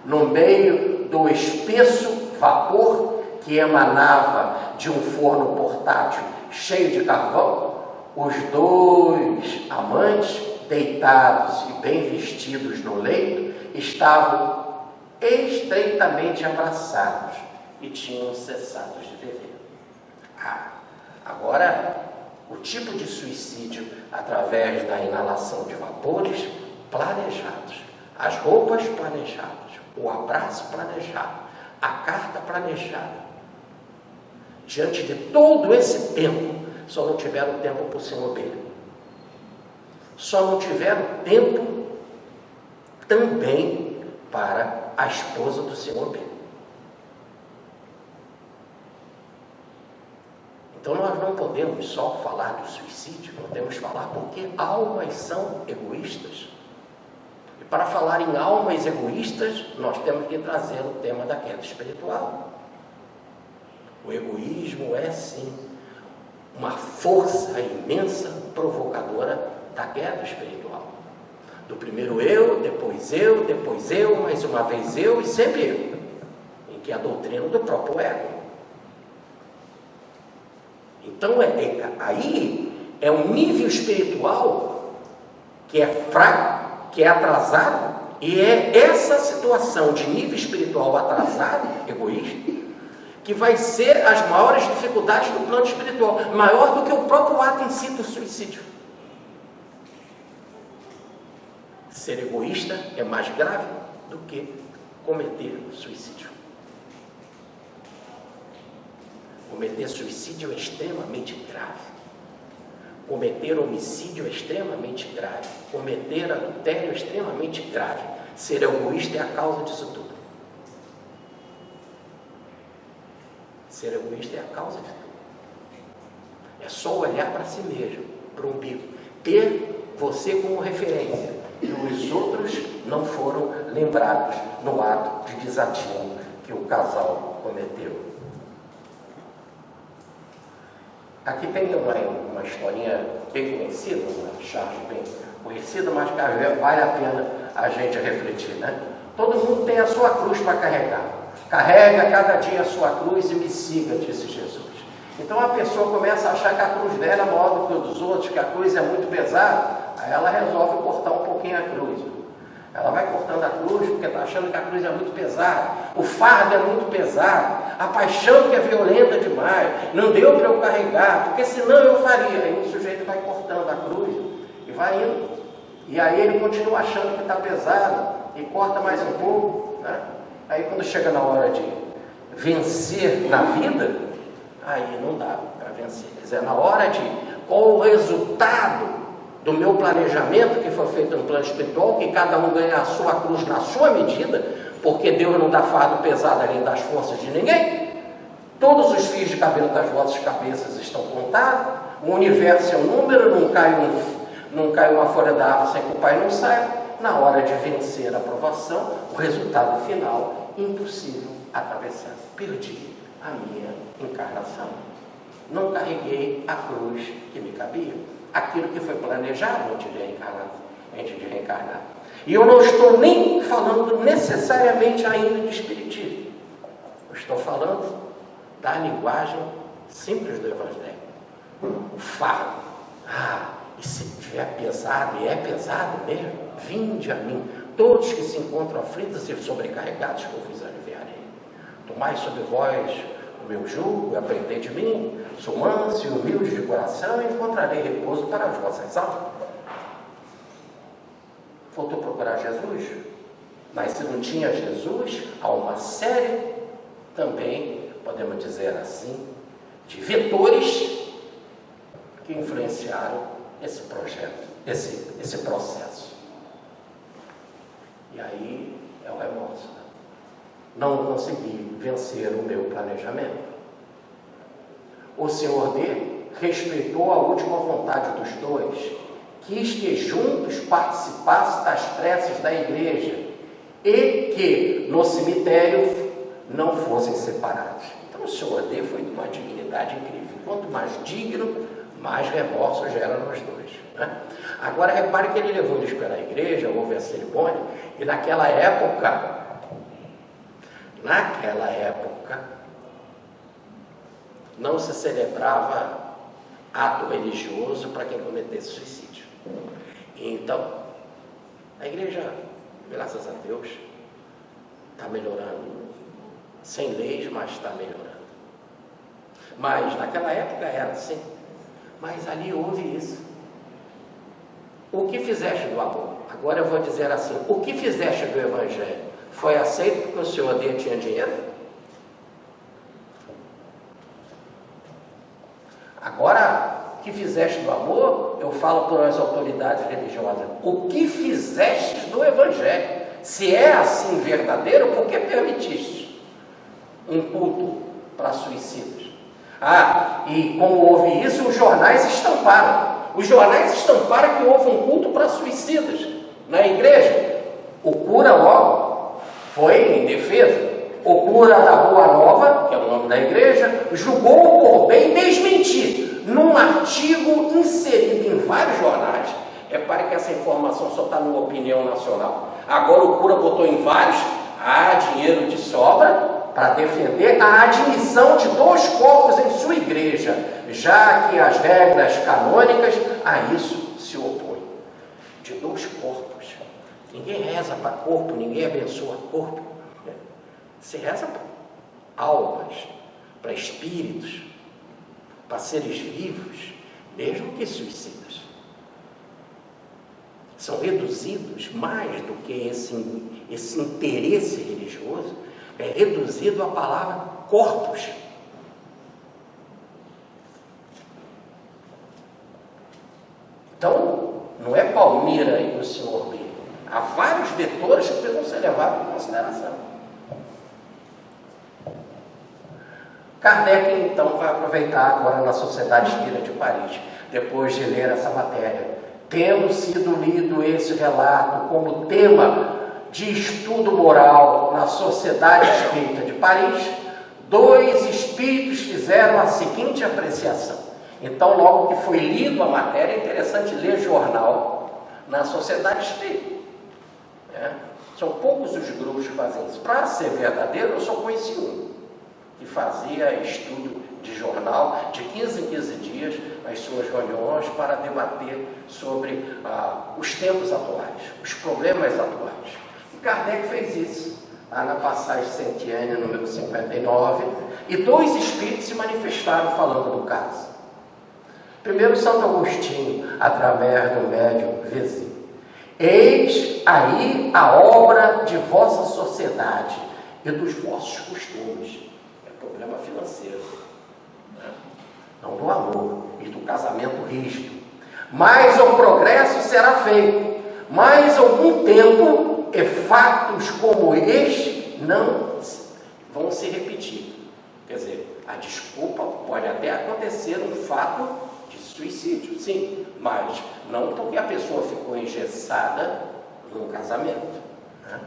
No meio do espesso vapor que emanava de um forno portátil cheio de carvão, os dois amantes, deitados e bem vestidos no leito, estavam estreitamente abraçados e tinham cessado de viver. Agora, o tipo de suicídio através da inalação de vapores planejados, as roupas planejadas, o abraço planejado, a carta planejada. Diante de todo esse tempo, só não tiveram tempo para o Senhor dele. Só não tiveram tempo também para a esposa do Senhor dele. Então nós não podemos só falar do suicídio, nós temos que falar porque almas são egoístas. E para falar em almas egoístas, nós temos que trazer o tema da queda espiritual. O egoísmo é sim uma força imensa provocadora da queda espiritual. Do primeiro eu, depois eu, mais uma vez eu e sempre eu. Em que é a doutrina do próprio ego. Então, aí é um nível espiritual que é fraco, que é atrasado, e é essa situação de nível espiritual atrasado, egoísta, que vai ser as maiores dificuldades do plano espiritual, maior do que o próprio ato em si do suicídio. Ser egoísta é mais grave do que cometer suicídio. Cometer suicídio é extremamente grave. Cometer homicídio é extremamente grave. Cometer adultério é extremamente grave. Ser egoísta é a causa disso tudo. Ser egoísta é a causa de tudo. É só olhar para si mesmo, para o umbigo. Ter você como referência. E os outros não foram lembrados no ato de desatino que o casal cometeu. Aqui tem uma historinha bem conhecida, uma charge bem conhecida, mas que vale a pena a gente refletir, né? Todo mundo tem a sua cruz para carregar. Carrega cada dia a sua cruz e me siga, disse Jesus. Então a pessoa começa a achar que a cruz dela é maior do que a dos outros, que a cruz é muito pesada, aí ela resolve cortar um pouquinho a cruz. Ela vai cortando a cruz porque está achando que a cruz é muito pesada, o fardo é muito pesado, a paixão que é violenta demais, não deu para eu carregar, porque senão eu faria. Aí o sujeito vai cortando a cruz e vai indo. E aí ele continua achando que está pesado e corta mais um pouco, né? Aí quando chega na hora de vencer na vida, aí não dá para vencer. Quer dizer, na hora de qual o resultado do meu planejamento, que foi feito no plano espiritual, que cada um ganha a sua cruz na sua medida, porque Deus não dá fardo pesado além das forças de ninguém. Todos os fios de cabelo das vossas cabeças estão contados, o universo é um número, não cai uma folha da árvore sem que o pai não saiba. Na hora de vencer a provação, o resultado final, impossível atravessar. Perdi a minha encarnação. Não carreguei a cruz que me cabia. Aquilo que foi planejado antes de reencarnar. E eu não estou nem falando necessariamente ainda de espiritismo. Eu estou falando da linguagem simples do Evangelho. O fardo. E se tiver pesado, e é pesado mesmo, vinde a mim, todos que se encontram aflitos e sobrecarregados, que eu vos aliviarei. Tomai sobre vós o meu jugo, aprendei de mim, sou manso e humilde de coração, e encontrarei repouso para as vossas almas. Faltou procurar Jesus? Mas se não tinha Jesus, há uma série, também, podemos dizer assim, de vetores que influenciaram esse projeto, esse processo. E aí é o remorso. Não consegui vencer o meu planejamento. O Senhor D respeitou a última vontade dos dois, quis que juntos participassem das preces da igreja e que no cemitério não fossem separados. Então o Senhor D foi de uma dignidade incrível. Quanto mais digno, mais remorso gera nos dois, né? Agora repare que ele levou eles pela igreja, houve a cerimônia, e naquela época, não se celebrava ato religioso para quem cometesse suicídio. Então, a igreja, graças a Deus, está melhorando. Sem leis, mas está melhorando. Mas naquela época era assim. Mas ali houve isso. O que fizeste do amor? Agora eu vou dizer assim, o que fizeste do Evangelho? Foi aceito porque o Senhor D tinha dinheiro? Agora, o que fizeste do amor, eu falo por as autoridades religiosas. O que fizeste do Evangelho? Se é assim verdadeiro, por que permitiste um culto para suicidas? E como houve isso, os jornais estamparam. Os jornais estamparam que houve um culto para suicidas na igreja. O cura logo foi em defesa. O cura da Boa Nova, que é o nome da igreja, julgou por bem desmentir num artigo inserido em vários jornais. Repare que essa informação só está numa Opinião Nacional. Agora o cura botou em vários, há dinheiro de sobra para defender a admissão de 2 corpos em sua igreja, já que as regras canônicas a isso se opõem. De 2 corpos. Ninguém reza para corpo, ninguém abençoa corpo. Se reza para almas, para espíritos, para seres vivos, mesmo que suicidas. São reduzidos mais do que esse interesse religioso, é reduzido à palavra corpos. Palmira e o senhor B. Há vários vetores que precisam ser levados em consideração. Kardec, então, vai aproveitar agora na Sociedade Espírita de Paris, depois de ler essa matéria, tendo sido lido esse relato como tema de estudo moral na Sociedade Espírita de Paris, 2 espíritos fizeram a seguinte apreciação. Então, logo que foi lido a matéria, é interessante ler jornal na Sociedade Espírita. São poucos os grupos que fazem isso. Para ser verdadeiro, eu só conheci um que fazia estudo de jornal de 15 em 15 dias nas suas reuniões para debater sobre os tempos atuais, os problemas atuais. E Kardec fez isso, lá na passagem Sentiane, número 59, e 2 espíritos se manifestaram falando do caso. Primeiro, Santo Agostinho, através do médium Vezir. Eis aí a obra de vossa sociedade e dos vossos costumes. É problema financeiro, né? Não do amor e do casamento rígido. Mas o progresso será feito. Mais algum tempo e fatos como este não vão se repetir. Quer dizer, a desculpa pode até acontecer um fato de suicídio, sim, mas não porque a pessoa ficou engessada num casamento, né?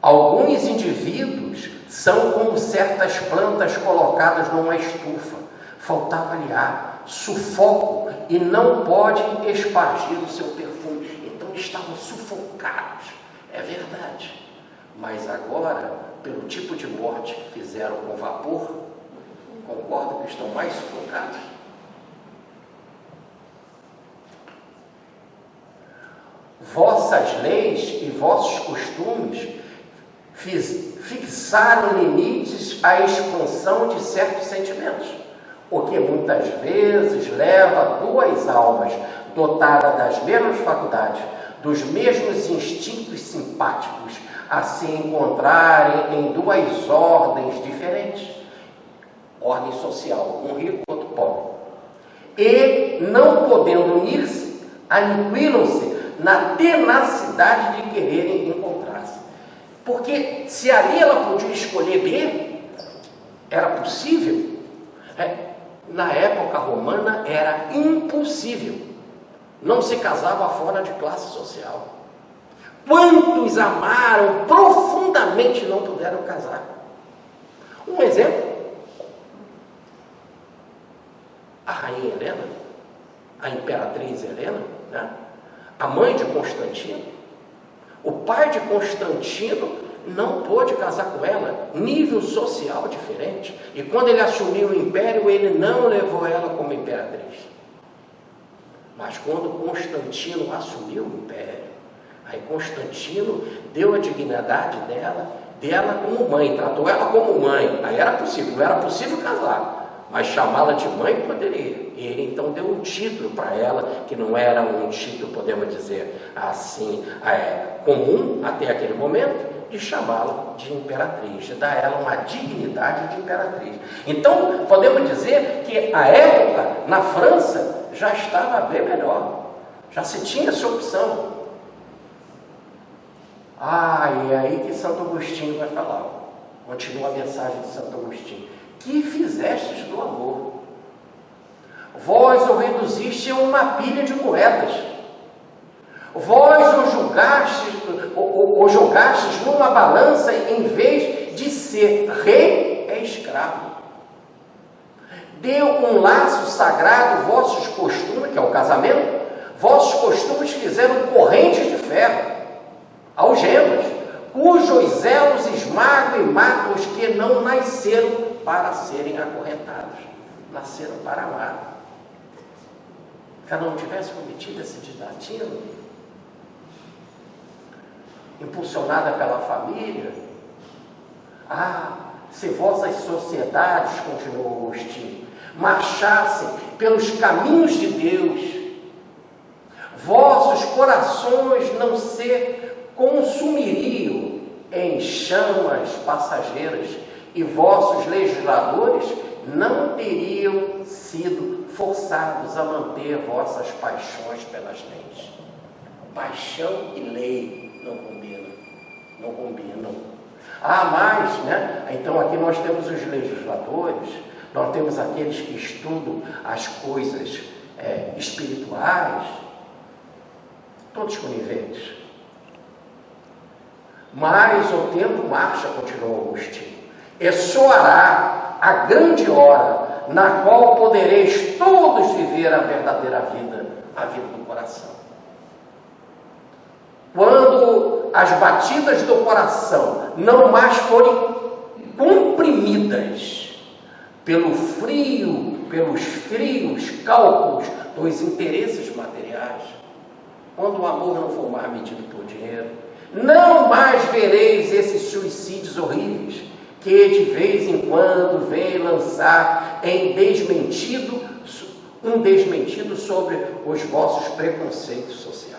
Alguns indivíduos são como certas plantas colocadas numa estufa. Faltava-lhe ar, sufoco, e não podem espargir o seu perfume. Então estavam sufocados. É verdade. Mas agora, pelo tipo de morte que fizeram com vapor, concordo que estão mais sufocados. Vossas leis e vossos costumes fixaram limites à expansão de certos sentimentos, o que muitas vezes leva 2 almas dotadas das mesmas faculdades, dos mesmos instintos simpáticos, a se encontrarem em 2 ordens diferentes. Ordem social, um rico e outro pobre. E, não podendo unir-se, aniquilam-se na tenacidade de quererem encontrar-se. Porque se ali ela podia escolher B, era possível. Na época romana era impossível. Não se casava fora de classe social. Quantos amaram profundamente e não puderam casar? Um exemplo. A rainha Helena, a imperatriz Helena, né? A mãe de Constantino. O pai de Constantino não pôde casar com ela, nível social diferente. E quando ele assumiu o império, ele não levou ela como imperatriz. Mas quando Constantino assumiu o império, aí Constantino deu a dignidade dela como mãe, tratou ela como mãe. Aí era possível casar, mas chamá-la de mãe poderia. E ele então deu um título para ela, que não era um título, podemos dizer assim, comum até aquele momento, de chamá-la de imperatriz, de dar a ela uma dignidade de imperatriz. Então, podemos dizer que a época, na França, já estava bem melhor. Já se tinha essa opção. E é aí que Santo Agostinho vai falar. Continua a mensagem de Santo Agostinho. Que fizestes do amor? Vós o reduziste a uma pilha de moedas. Vós o jogastes numa balança, em vez de ser rei, é escravo. Deu um laço sagrado vossos costumes, que é o casamento, vossos costumes fizeram correntes de ferro, algemas, cujos elos esmagam e matam os que não nasceram para serem acorrentados, nasceram para amar. Se ela não tivesse cometido esse desatino, impulsionada pela família, se vossas sociedades, continuou Agostinho, marchassem pelos caminhos de Deus, vossos corações não se consumiriam em chamas passageiras, e vossos legisladores não teriam sido forçados a manter vossas paixões pelas leis. Paixão e lei não combinam, não combinam. Mas, então aqui nós temos os legisladores, nós temos aqueles que estudam as coisas espirituais, todos coniventes. Mas o tempo marcha, continuou Agostinho, e soará a grande hora, na qual podereis todos viver a verdadeira vida, a vida do coração. Quando as batidas do coração não mais forem comprimidas pelos frios cálculos dos interesses materiais, quando o amor não for mais medido por dinheiro, não mais vereis esses suicídios horríveis que de vez em quando vem lançar um desmentido sobre os vossos preconceitos sociais.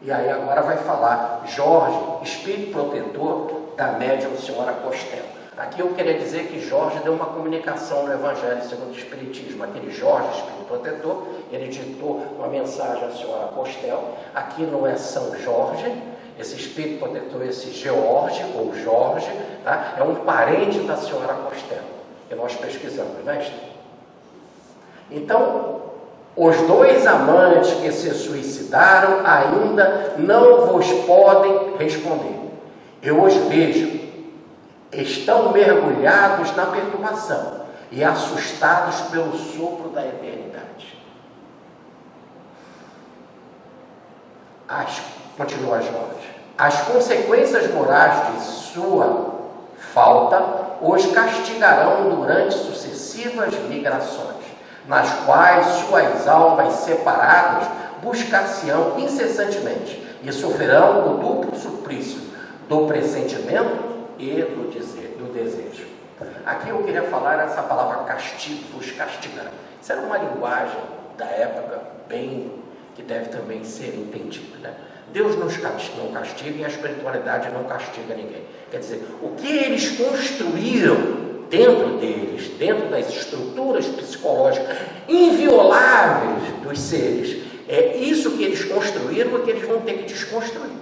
E aí agora vai falar Jorge, espírito protetor da médium senhora Costello. Aqui eu queria dizer que Jorge deu uma comunicação no Evangelho segundo o Espiritismo. Aquele Jorge, espírito protetor, ele ditou uma mensagem à senhora Costello. Aqui não é São Jorge, esse espírito protetor, esse George ou Jorge, tá? É um parente da senhora Costello, que nós pesquisamos, mestre. Então, os dois amantes que se suicidaram ainda não vos podem responder. Eu os vejo, estão mergulhados na perturbação e assustados pelo sopro da eternidade. Continua Jorge. As consequências morais de sua falta os castigarão durante sucessivas migrações, nas quais suas almas separadas buscar-se-ão incessantemente e sofrerão o duplo suplício do pressentimento e do desejo. Aqui eu queria falar essa palavra castigo, vos castigar. Isso era uma linguagem da época que deve também ser entendida, Deus não castiga e a espiritualidade não castiga ninguém. Quer dizer, o que eles construíram dentro deles, dentro das estruturas psicológicas invioláveis dos seres, é isso que eles construíram e que eles vão ter que desconstruir.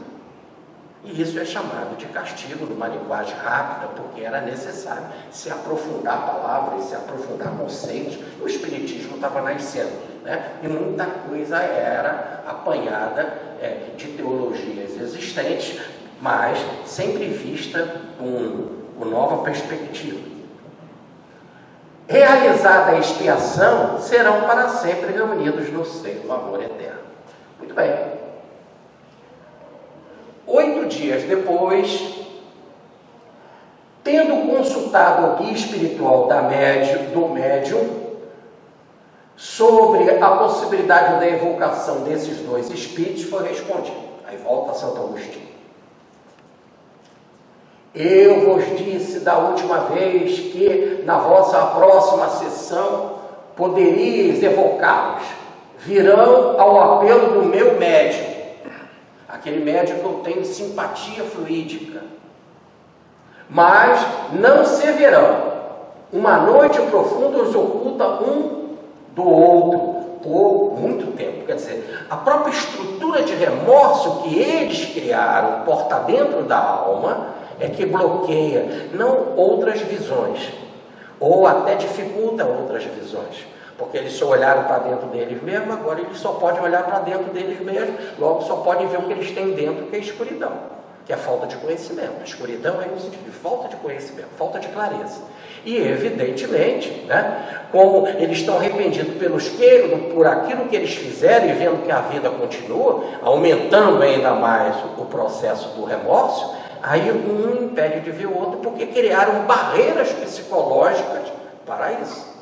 E isso é chamado de castigo, numa linguagem rápida, porque era necessário se aprofundar palavras, se aprofundar conceitos. O Espiritismo estava nascendo, e muita coisa era apanhada de teologias existentes, mas sempre vista com nova perspectiva. Realizada a expiação, serão para sempre reunidos no seio do amor eterno. Muito bem. 8 dias depois, tendo consultado o guia espiritual do médium sobre a possibilidade da evocação desses dois espíritos, foi respondido. Aí volta a Santo Agostinho. Eu vos disse da última vez que na vossa próxima sessão poderíeis evocá-los. Virão ao apelo do meu médium. Aquele médium que eu tenho simpatia fluídica. Mas não se verão. Uma noite profunda os oculta um do outro por muito tempo. Quer dizer, a própria estrutura de remorso que eles criaram, porta dentro da alma, é que bloqueia não outras visões, ou até dificulta outras visões. Porque eles só olharam para dentro deles mesmos, agora eles só podem olhar para dentro deles mesmos, logo só podem ver o que eles têm dentro, que é a escuridão, que é a falta de conhecimento. A escuridão é no sentido de falta de conhecimento, falta de clareza. E evidentemente, como eles estão arrependidos por aquilo que eles fizeram e vendo que a vida continua, aumentando ainda mais o processo do remorso, aí um impede de ver o outro, porque criaram barreiras psicológicas para isso.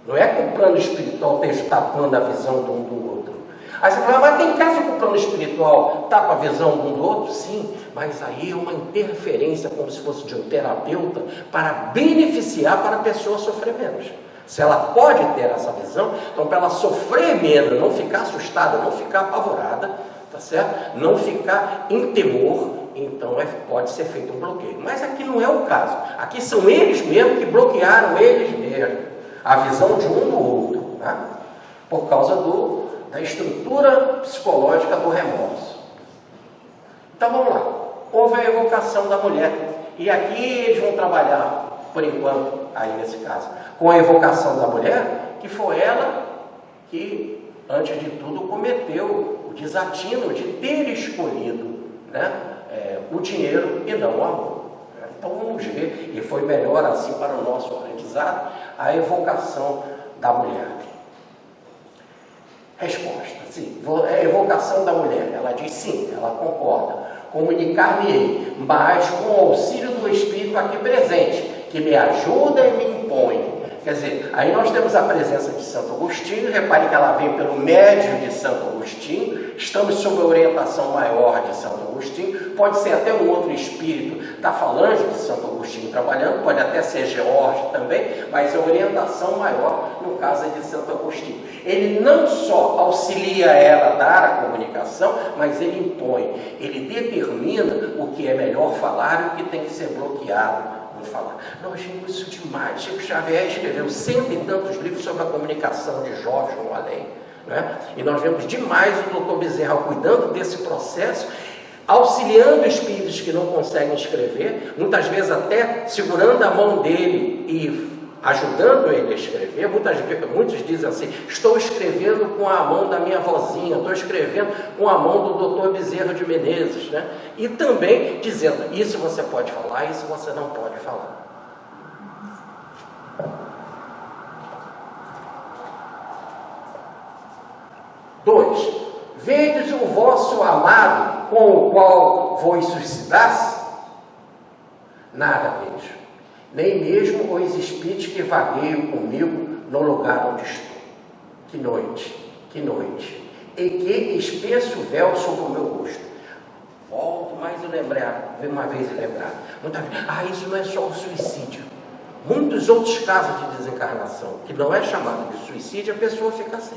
Não é que o plano espiritual esteja tapando a visão de um do outro. Aí você fala, mas tem caso que o plano espiritual tapa a visão de um do outro? Sim, mas aí é uma interferência, como se fosse de um terapeuta, para beneficiar para a pessoa sofrer menos. Se ela pode ter essa visão, então para ela sofrer menos, não ficar assustada, não ficar apavorada, tá certo? Não ficar em temor, então pode ser feito um bloqueio. Mas aqui não é o caso. Aqui são eles mesmos que bloquearam eles mesmos, a visão de um do outro, né? Por causa da estrutura psicológica do remorso. Então vamos lá. Houve a evocação da mulher. E aqui eles vão trabalhar, por enquanto, aí nesse caso, com a evocação da mulher, que foi ela que, antes de tudo, cometeu o desatino de ter escolhido, né, o dinheiro e não o amor. Então vamos ver, e foi melhor assim para o nosso aprendizado, a evocação da mulher. Resposta, sim, a evocação da mulher, ela diz sim, ela concorda. Comunicar-me-ei, mas com o auxílio do Espírito aqui presente, que me ajuda e me impõe. Quer dizer, aí nós temos a presença de Santo Agostinho, repare que ela vem pelo médium de Santo Agostinho, estamos sob a orientação maior de Santo Agostinho, pode ser até um outro espírito da falange de Santo Agostinho trabalhando, pode até ser George também, mas a orientação maior, no caso, é de Santo Agostinho. Ele não só auxilia ela a dar a comunicação, mas ele impõe, ele determina o que é melhor falar e o que tem que ser bloqueado. Falar. Nós vimos isso demais. Chico Xavier escreveu 100 e tantos livros sobre a comunicação de Jorge no além, né? E nós vemos demais o Dr. Bezerra cuidando desse processo, auxiliando espíritos que não conseguem escrever, muitas vezes até segurando a mão dele e ajudando ele a escrever. Muitos dizem assim: estou escrevendo com a mão da minha vozinha, estou escrevendo com a mão do Dr. Bezerra de Menezes, né? E também dizendo: isso você pode falar, isso você não pode falar. Dois, vedes o vosso amado com o qual vos suicidasse? Nada vejo, nem mesmo os espíritos que vagueiam comigo no lugar onde estou. Que noite, e que espesso véu sobre o meu rosto. Volto mais a lembrar, uma vez lembrar. Isso não é só o suicídio. Muitos outros casos de desencarnação, que não é chamado de suicídio, a pessoa fica assim.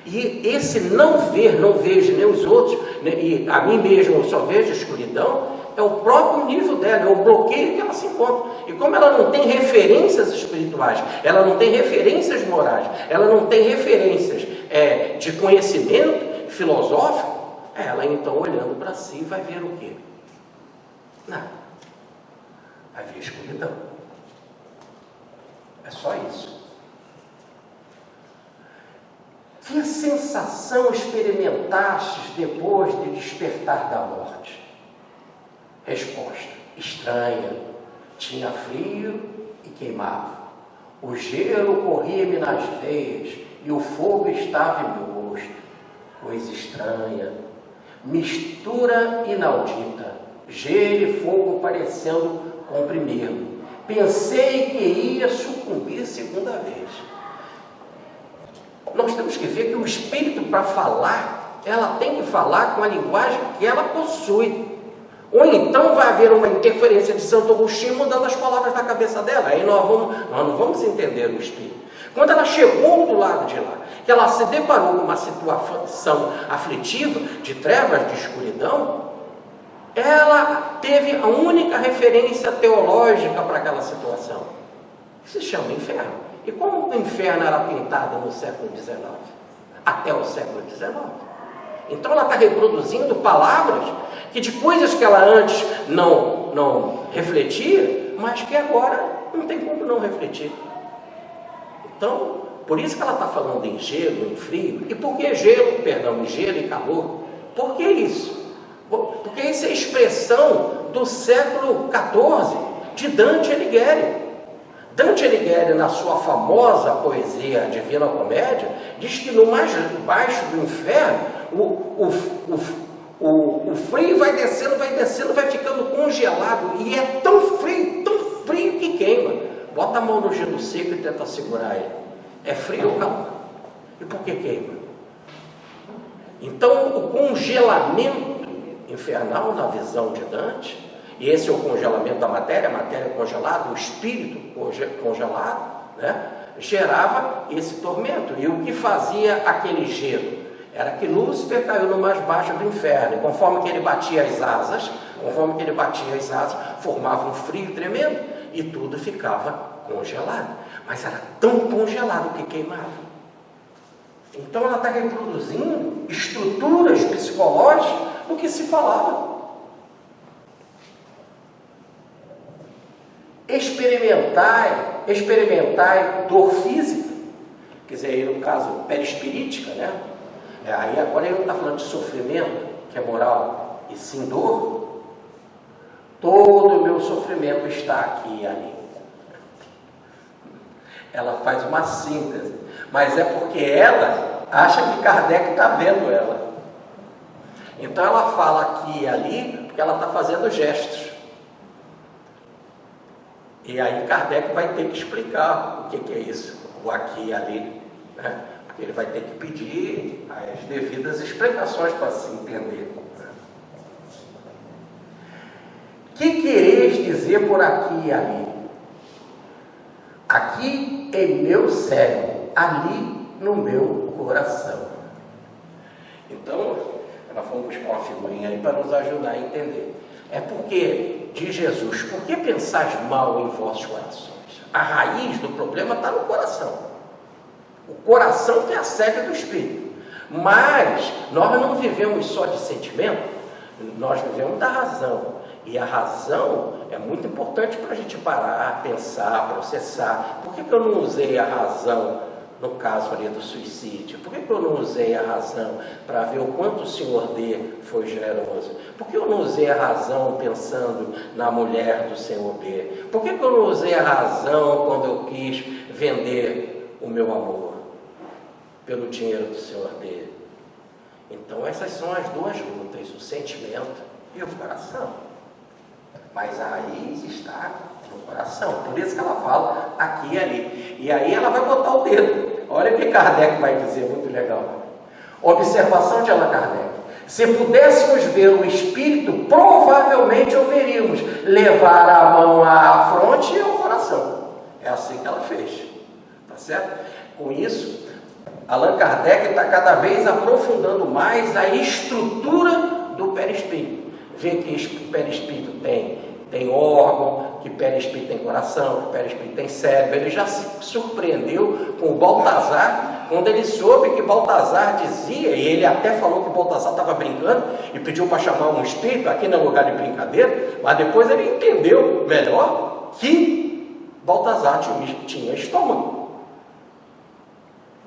E esse não vejo nem os outros, e a mim mesmo eu só vejo escuridão, é o próprio nível dela, é o bloqueio que ela se encontra. E como ela não tem referências espirituais, ela não tem referências morais, ela não tem referências de conhecimento filosófico, ela então olhando para si vai ver o quê? Nada. Vai ver escuridão. É só isso. Que sensação experimentastes depois de despertar da morte? Resposta: estranha. Tinha frio e queimava. O gelo corria-me nas veias e o fogo estava em meu rosto. Coisa estranha. Mistura inaudita. Gelo e fogo parecendo comprimi-lo. Pensei que ia sucumbir segunda vez. Nós temos que ver que o espírito, para falar, ela tem que falar com a linguagem que ela possui. Ou então vai haver uma interferência de Santo Agostinho mudando as palavras da cabeça dela. Aí nós não vamos entender o espírito. Quando ela chegou do lado de lá, que ela se deparou com uma situação aflitiva, de trevas, de escuridão, ela teve a única referência teológica para aquela situação, que se chama inferno. E como o inferno era pintado no século XIX, até o século XIX. Então ela está reproduzindo palavras que de coisas que ela antes não refletia, mas que agora não tem como não refletir. Então, por isso que ela está falando em gelo, em frio. E por que gelo? Perdão, gelo e calor. Por que isso? Porque isso é expressão do século XIV, de Dante Alighieri. Dante Alighieri, na sua famosa poesia Divina Comédia, diz que no mais baixo do inferno, o frio vai descendo, vai ficando congelado, e é tão frio que queima. Bota a mão no gelo seco e tenta segurar ele. É frio ou calor? E por que queima? Então, o congelamento infernal, na visão de Dante, e esse é o congelamento da matéria, a matéria congelada, o espírito congelado, né, gerava esse tormento. E o que fazia aquele gelo? era que Lúcifer caiu no mais baixo do inferno, e conforme que ele batia as asas, formava um frio tremendo, e tudo ficava congelado. Mas era tão congelado que queimava. Então ela está reproduzindo estruturas psicológicas do que se falava. Experimentai dor física, quer dizer, aí no caso perispirítica, né? Aí agora ele não está falando de sofrimento, que é moral, e sim dor. Todo o meu sofrimento está aqui e ali. Ela faz uma síntese, mas é porque ela acha que Kardec está vendo ela. Então ela fala aqui e ali, porque ela está fazendo gestos. E aí Kardec vai ter que explicar o que é isso, o aqui e ali, né? Porque ele vai ter que pedir as devidas explicações para se entender. Que quereis dizer por aqui e ali? Aqui em meu cérebro, ali no meu coração. Então, nós vamos buscar uma figurinha aí para nos ajudar a entender. É porque, diz Jesus, por que pensais mal em vossos corações? A raiz do problema está no coração. O coração que é a sede do espírito. Mas nós não vivemos só de sentimento, nós vivemos da razão. E a razão é muito importante para a gente parar, pensar, processar. Por que eu não usei a razão no caso ali do suicídio? Por que eu não usei a razão para ver o quanto o senhor D foi generoso? Por que eu não usei a razão pensando na mulher do senhor B? Por que eu não usei a razão quando eu quis vender o meu amor pelo dinheiro do senhor D? Então essas são as duas lutas, o sentimento e o coração. Mas a raiz está no coração. Por isso que ela fala aqui e ali. E aí ela vai botar o dedo. Olha o que Kardec vai dizer, muito legal. Observação de Allan Kardec. Se pudéssemos ver o espírito, provavelmente o veríamos levar a mão à fronte e ao coração. É assim que ela fez. Tá certo? Com isso, Allan Kardec está cada vez aprofundando mais a estrutura do perispírito. Vê que o perispírito tem órgão, que o perispírito tem coração, que o perispírito tem cérebro. Ele já se surpreendeu com o Baltazar, quando ele soube que Baltazar dizia, e ele até falou que o Baltazar estava brincando, e pediu para chamar um espírito, aqui não é lugar de brincadeira, mas depois ele entendeu melhor que Baltazar tinha estômago.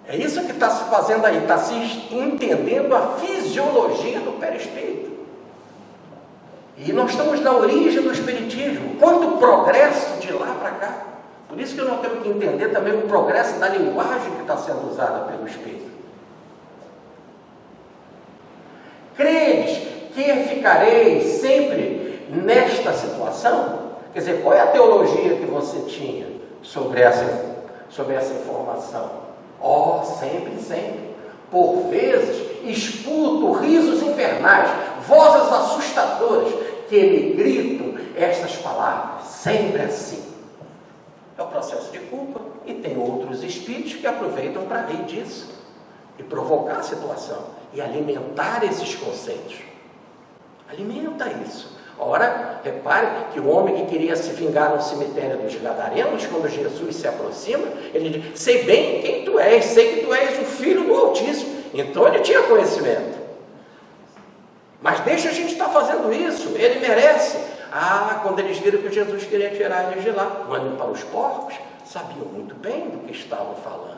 É isso que está se fazendo aí, está se entendendo a fisiologia do perispírito. E nós estamos na origem do espiritismo. Quanto progresso de lá para cá. Por isso que nós temos que entender também o progresso da linguagem que está sendo usada pelo espírito. Credes que ficareis sempre nesta situação? Quer dizer, qual é a teologia que você tinha sobre essa informação? Sempre, sempre. Por vezes, escuto risos infernais, vozes assustadoras, que me gritam estas palavras, sempre assim. É o processo de culpa, e tem outros espíritos que aproveitam para rir disso, e provocar a situação, e alimentar esses conceitos. Alimenta isso. Ora, repare que o homem que queria se vingar no cemitério dos Gadarenos, quando Jesus se aproxima, ele diz: sei bem quem tu és, sei que tu és o Filho do Altíssimo. Então ele tinha conhecimento. Mas deixa a gente estar fazendo isso, ele merece. Quando eles viram que Jesus queria tirar eles de lá, mandando para os porcos, sabiam muito bem do que estavam falando.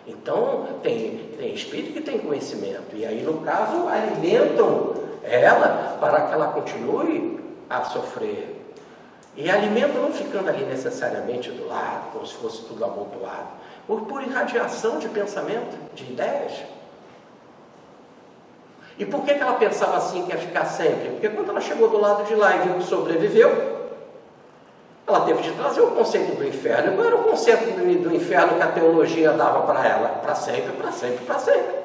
Então, tem espírito que tem conhecimento, e aí, no caso, alimentam ela para que ela continue a sofrer. E alimentam não ficando ali necessariamente do lado, como se fosse tudo amontoado, por irradiação de pensamento, de ideias. E por que ela pensava assim, que ia ficar sempre? Porque quando ela chegou do lado de lá e viu que sobreviveu, ela teve de trazer o conceito do inferno. E qual era o conceito do inferno que a teologia dava para ela? Para sempre, para sempre, para sempre.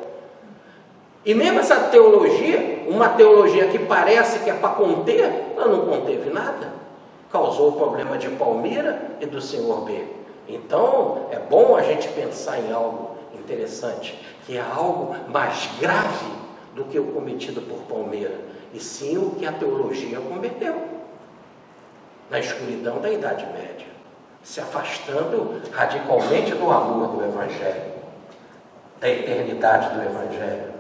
E mesmo essa teologia, uma teologia que parece que é para conter, ela não conteve nada. Causou o problema de Palmira e do senhor B. Então, é bom a gente pensar em algo interessante, que é algo mais grave do que o cometido por Palmeira, e sim o que a teologia cometeu na escuridão da Idade Média, se afastando radicalmente do amor do Evangelho, da eternidade do Evangelho.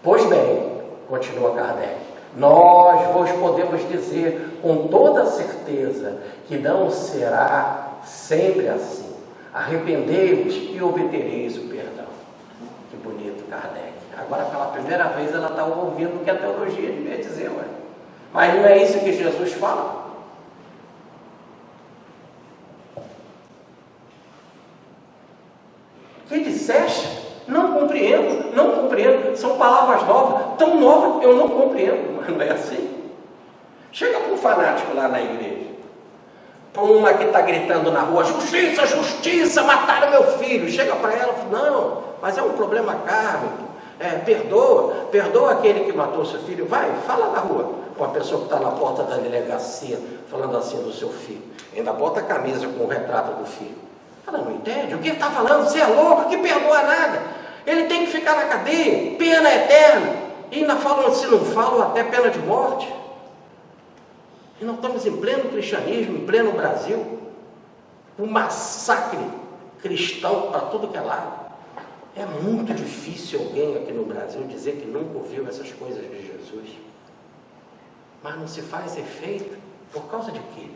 Pois bem, continua Kardec, nós vos podemos dizer com toda certeza que não será sempre assim. Arrependei-vos e obtereis o perdão. Que bonito, Kardec. Agora, pela primeira vez, ela está ouvindo o que a teologia devia dizer, ué. Mas não é isso que Jesus fala? Que disseste? Não compreendo, não compreendo. São palavras novas, tão novas que eu não compreendo. Mas não é assim. Chega para um fanático lá na igreja, para uma que está gritando na rua, justiça, justiça, mataram meu filho. Chega para ela e fala, não, mas é um problema kármico. Perdoa aquele que matou seu filho. Vai, fala na rua com a pessoa que está na porta da delegacia, falando assim do seu filho. Ainda bota a camisa com o retrato do filho. Ela não entende. O que ele está falando? Você é louco, que perdoa nada. Ele tem que ficar na cadeia, pena eterna. E ainda falam, se não falam, até pena de morte. E nós estamos em pleno cristianismo, em pleno Brasil. Um massacre cristão para tudo que é lado. É muito difícil alguém aqui no Brasil dizer que nunca ouviu essas coisas de Jesus. Mas não se faz efeito por causa de quê?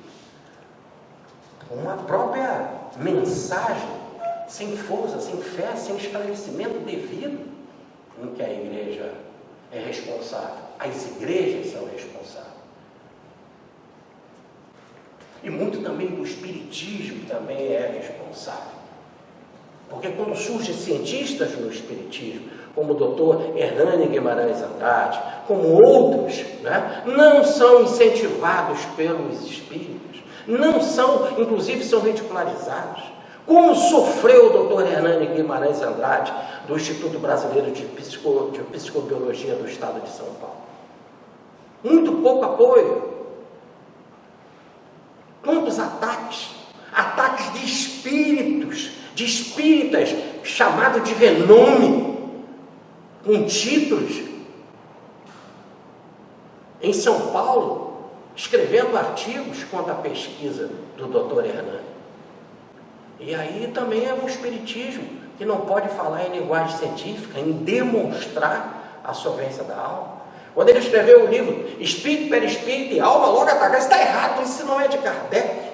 Uma própria mensagem sem força, sem fé, sem esclarecimento devido no que a igreja é responsável. As igrejas são responsáveis. E muito também do espiritismo também é responsável. Porque quando surgem cientistas no espiritismo, como o doutor Hernani Guimarães Andrade, como outros, né, não são incentivados pelos espíritos, não são, inclusive são ridicularizados. Como sofreu o doutor Hernani Guimarães Andrade, do Instituto Brasileiro de Psicobiologia do Estado de São Paulo. Muito pouco apoio. Quantos ataques? Ataques de espíritos, de espíritas, chamados de renome, com títulos, em São Paulo, escrevendo artigos contra a pesquisa do Dr. Hernani. E aí também é o espiritismo, que não pode falar em linguagem científica, em demonstrar a solvência da alma. Quando ele escreveu o livro Espírito, Perispírito e Alma, logo atacar, está errado, isso não é de Kardec.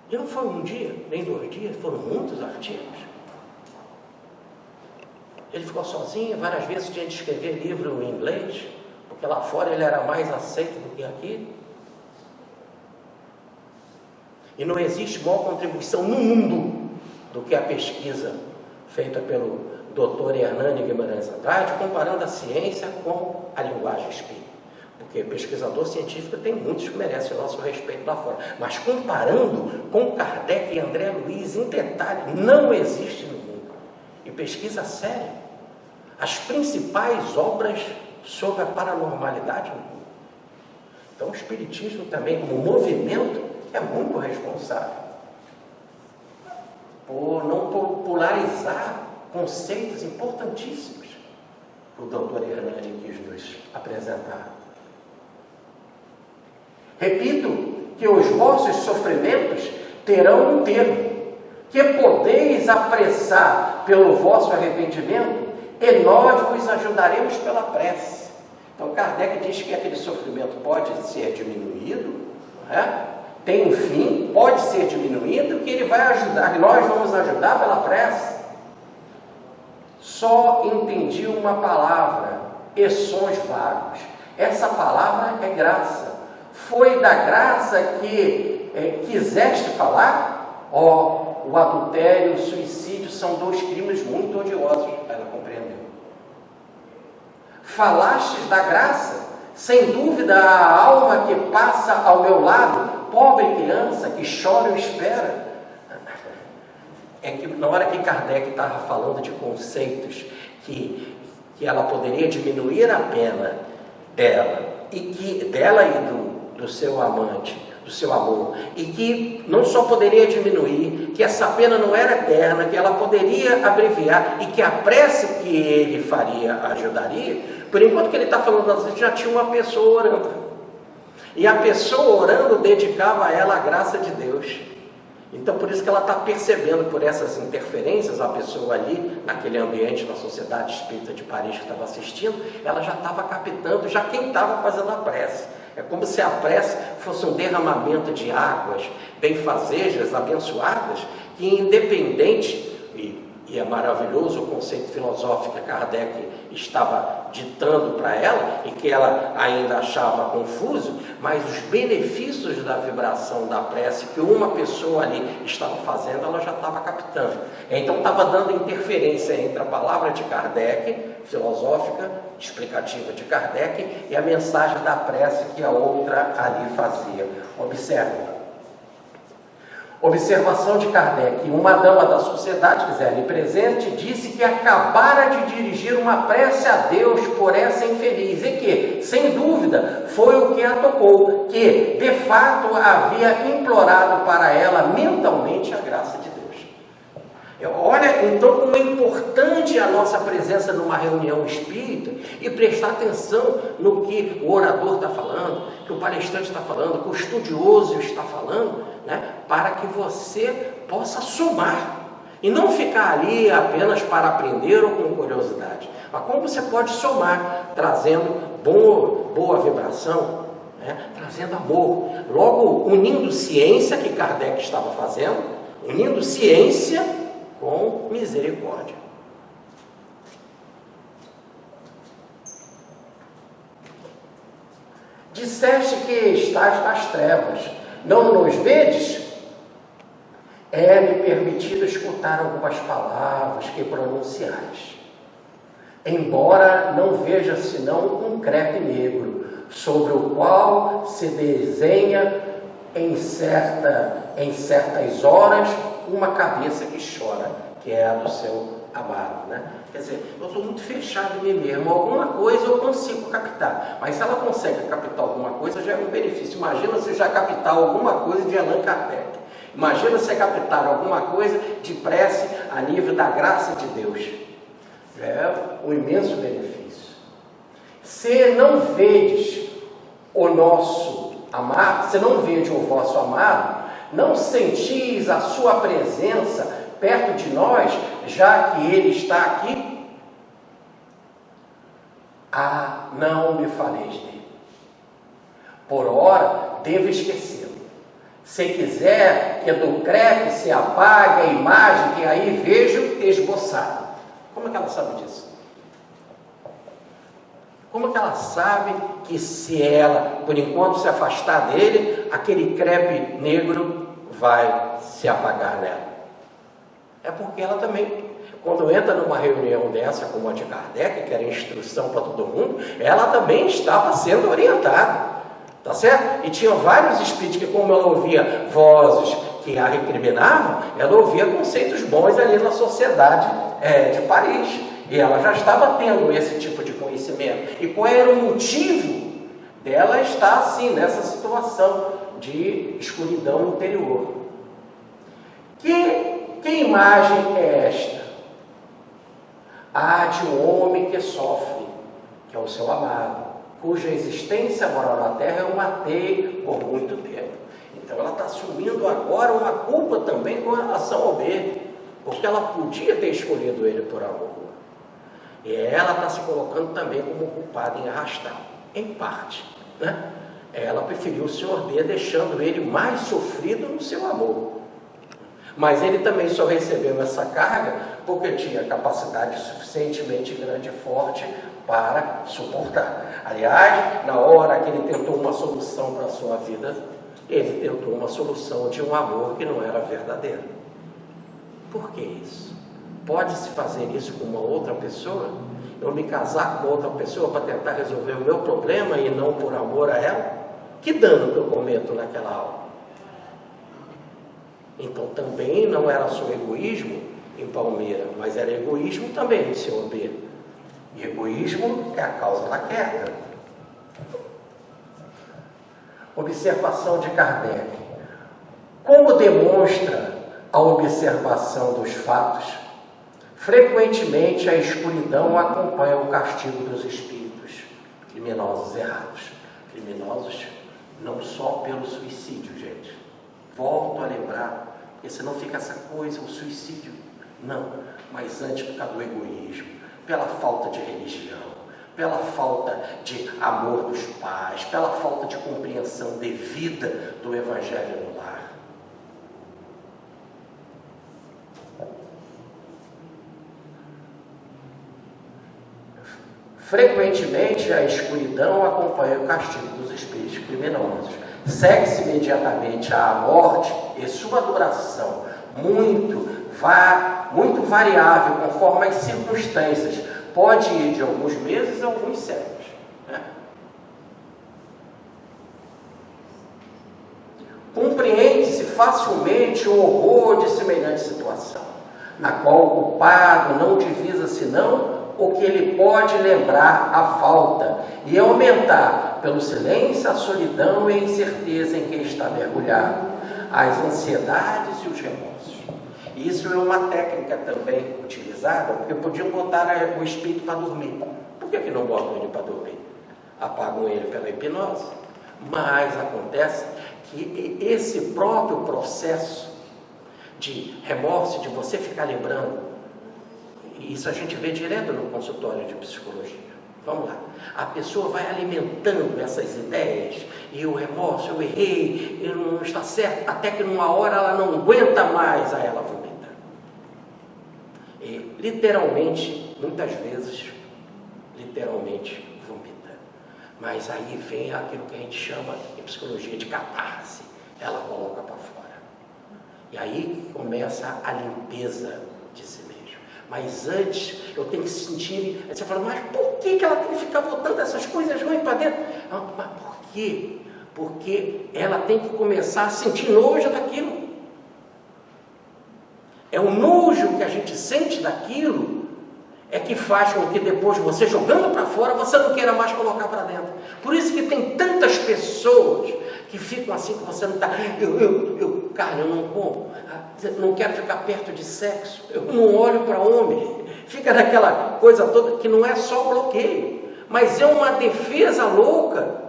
E não foi um dia, nem 2 dias, foram muitos artigos. Ele ficou sozinho, várias vezes tinha de escrever livro em inglês, porque lá fora ele era mais aceito do que aqui. E não existe maior contribuição no mundo do que a pesquisa feita pelo Dr. Hernani Guimarães Andrade, comparando a ciência com a linguagem espírita. Porque pesquisador científico tem muitos que merecem o nosso respeito lá fora. Mas comparando com Kardec e André Luiz em detalhe, não existe no mundo. E pesquisa séria. As principais obras sobre a paranormalidade no mundo. Então o espiritismo também, como movimento, é muito responsável por não popularizar conceitos importantíssimos que o Dr. Hernani quis nos apresentar. Repito que os vossos sofrimentos terão um termo, que podeis apressar pelo vosso arrependimento, e nós vos ajudaremos pela prece. Então Kardec diz que aquele sofrimento pode ser diminuído, não é? Tem um fim, pode ser diminuído, que ele vai ajudar, nós vamos ajudar pela prece. Só entendi uma palavra, e sons vagos. Essa palavra é graça. Foi da graça que quiseste falar? O adultério e o suicídio são 2 crimes muito odiosos. Ela compreendeu. Falastes da graça? Sem dúvida, a alma que passa ao meu lado, pobre criança que chora e espera. É que na hora que Kardec estava falando de conceitos que ela poderia diminuir a pena dela e do seu amante, do seu amor, e que não só poderia diminuir, que essa pena não era eterna, que ela poderia abreviar, e que a prece que ele faria ajudaria. Por enquanto que ele está falando assim, já tinha uma pessoa orando, e a pessoa orando dedicava a ela a graça de Deus. Então por isso que ela está percebendo por essas interferências, a pessoa ali, naquele ambiente, na Sociedade Espírita de Paris que estava assistindo, ela já estava captando, já quem estava fazendo a prece. É como se a prece fosse um derramamento de águas benfazejas, abençoadas, que independente, e é maravilhoso o conceito filosófico que Kardec estava ditando para ela, e que ela ainda achava confuso, mas os benefícios da vibração da prece que uma pessoa ali estava fazendo, ela já estava captando. Então estava dando interferência entre a palavra de Kardec, filosófica, explicativa de Kardec, e a mensagem da prece que a outra ali fazia. Observe. Observação de Kardec. Uma dama da sociedade, que ali presente, disse que acabara de dirigir uma prece a Deus por essa infeliz, e que, sem dúvida, foi o que a tocou, que, de fato, havia implorado para ela mentalmente a graça de Deus. Olha, então, como é importante a nossa presença numa reunião espírita e prestar atenção no que o orador está falando, que o palestrante está falando, que o estudioso está falando, né, para que você possa somar e não ficar ali apenas para aprender ou com curiosidade, mas como você pode somar, trazendo boa vibração, né, trazendo amor, logo unindo ciência, que Kardec estava fazendo, unindo ciência com misericórdia. Disseste que estás nas trevas, não nos vedes? É-me permitido escutar algumas palavras que pronunciais, embora não veja senão um crepe negro, sobre o qual se desenha em certas horas uma cabeça que chora, que é a do seu amado, né? Quer dizer, eu estou muito fechado em mim mesmo, alguma coisa eu consigo captar, mas se ela consegue captar alguma coisa, já é um benefício. Imagina se já captar alguma coisa de Allan Kardec, imagina se captar alguma coisa de prece a nível da graça de Deus, já é um imenso benefício. Se não vedes o nosso amado, se não vede o vosso amado, não sentis a sua presença perto de nós, já que ele está aqui? Ah, não me faleis dele. Por ora, devo esquecê-lo. Se quiser que do crepe se apague a imagem que aí vejo esboçada. Como é que ela sabe disso? Como é que ela sabe que se ela, por enquanto, se afastar dele, aquele crepe negro vai se apagar nela? É porque ela também, quando entra numa reunião dessa, como a de Kardec, que era instrução para todo mundo, ela também estava sendo orientada, tá certo? E tinha vários espíritos que, como ela ouvia vozes que a recriminavam, ela ouvia conceitos bons ali na Sociedade de Paris, e ela já estava tendo esse tipo de conhecimento. E qual era o motivo dela estar assim, nessa situação de escuridão interior? Que imagem é esta? A de um homem que sofre, que é o seu amado, cuja existência moral na Terra eu matei por muito tempo. Então ela está assumindo agora uma culpa também com relação ao B, porque ela podia ter escolhido ele por amor. E ela está se colocando também como culpada em arrastá-lo, em parte, né? Ela preferiu o Senhor B, deixando ele mais sofrido no seu amor. Mas ele também só recebeu essa carga porque tinha capacidade suficientemente grande e forte para suportar. Aliás, na hora que ele tentou uma solução para a sua vida, ele tentou uma solução de um amor que não era verdadeiro. Por que isso? Pode-se fazer isso com uma outra pessoa? Eu me casar com outra pessoa para tentar resolver o meu problema e não por amor a ela? Que dano que eu cometo naquela alma? Então também não era só egoísmo em Palmeira, mas era egoísmo também no seu B. E egoísmo é a causa da queda. Observação de Kardec. Como demonstra a observação dos fatos, frequentemente a escuridão acompanha o castigo dos espíritos criminosos errados. Criminosos não só pelo suicídio, gente. Volto a lembrar, porque senão fica essa coisa, o suicídio. Não, mas antes por causa do egoísmo, pela falta de religião, pela falta de amor dos pais, pela falta de compreensão devida do Evangelho no lar. Frequentemente a escuridão acompanha o castigo dos espíritos criminosos. Segue-se imediatamente à morte e sua duração, muito variável conforme as circunstâncias. Pode ir de alguns meses a alguns séculos. Compreende-se facilmente o horror de semelhante situação, na qual o culpado não divisa senão o que ele pode lembrar a falta e aumentar pelo silêncio a solidão e a incerteza em que está mergulhado, as ansiedades e os remorsos. Isso é uma técnica também utilizada, porque podiam botar o espírito para dormir. Por que não botam ele para dormir? Apagam ele pela hipnose. Mas acontece que esse próprio processo de remorso, de você ficar lembrando, isso a gente vê direto no consultório de psicologia. Vamos lá. A pessoa vai alimentando essas ideias, e o remorso, eu errei, eu não está certo, até que numa hora ela não aguenta mais, aí ela vomita. E literalmente, muitas vezes, literalmente vomita. Mas aí vem aquilo que a gente chama em psicologia de catarse. Ela coloca para fora. E aí começa a limpeza de si mesmo. Mas antes, eu tenho que sentir... Aí você fala, mas por que ela tem que ficar botando essas coisas ruins para dentro? Não, mas por quê? Porque ela tem que começar a sentir nojo daquilo. É o nojo que a gente sente daquilo é que faz com que depois você jogando para fora, você não queira mais colocar para dentro. Por isso que tem tantas pessoas que ficam assim, que você não está... Carne, eu não como, não quero ficar perto de sexo, eu não olho para homem. Fica naquela coisa toda que não é só bloqueio, mas é uma defesa louca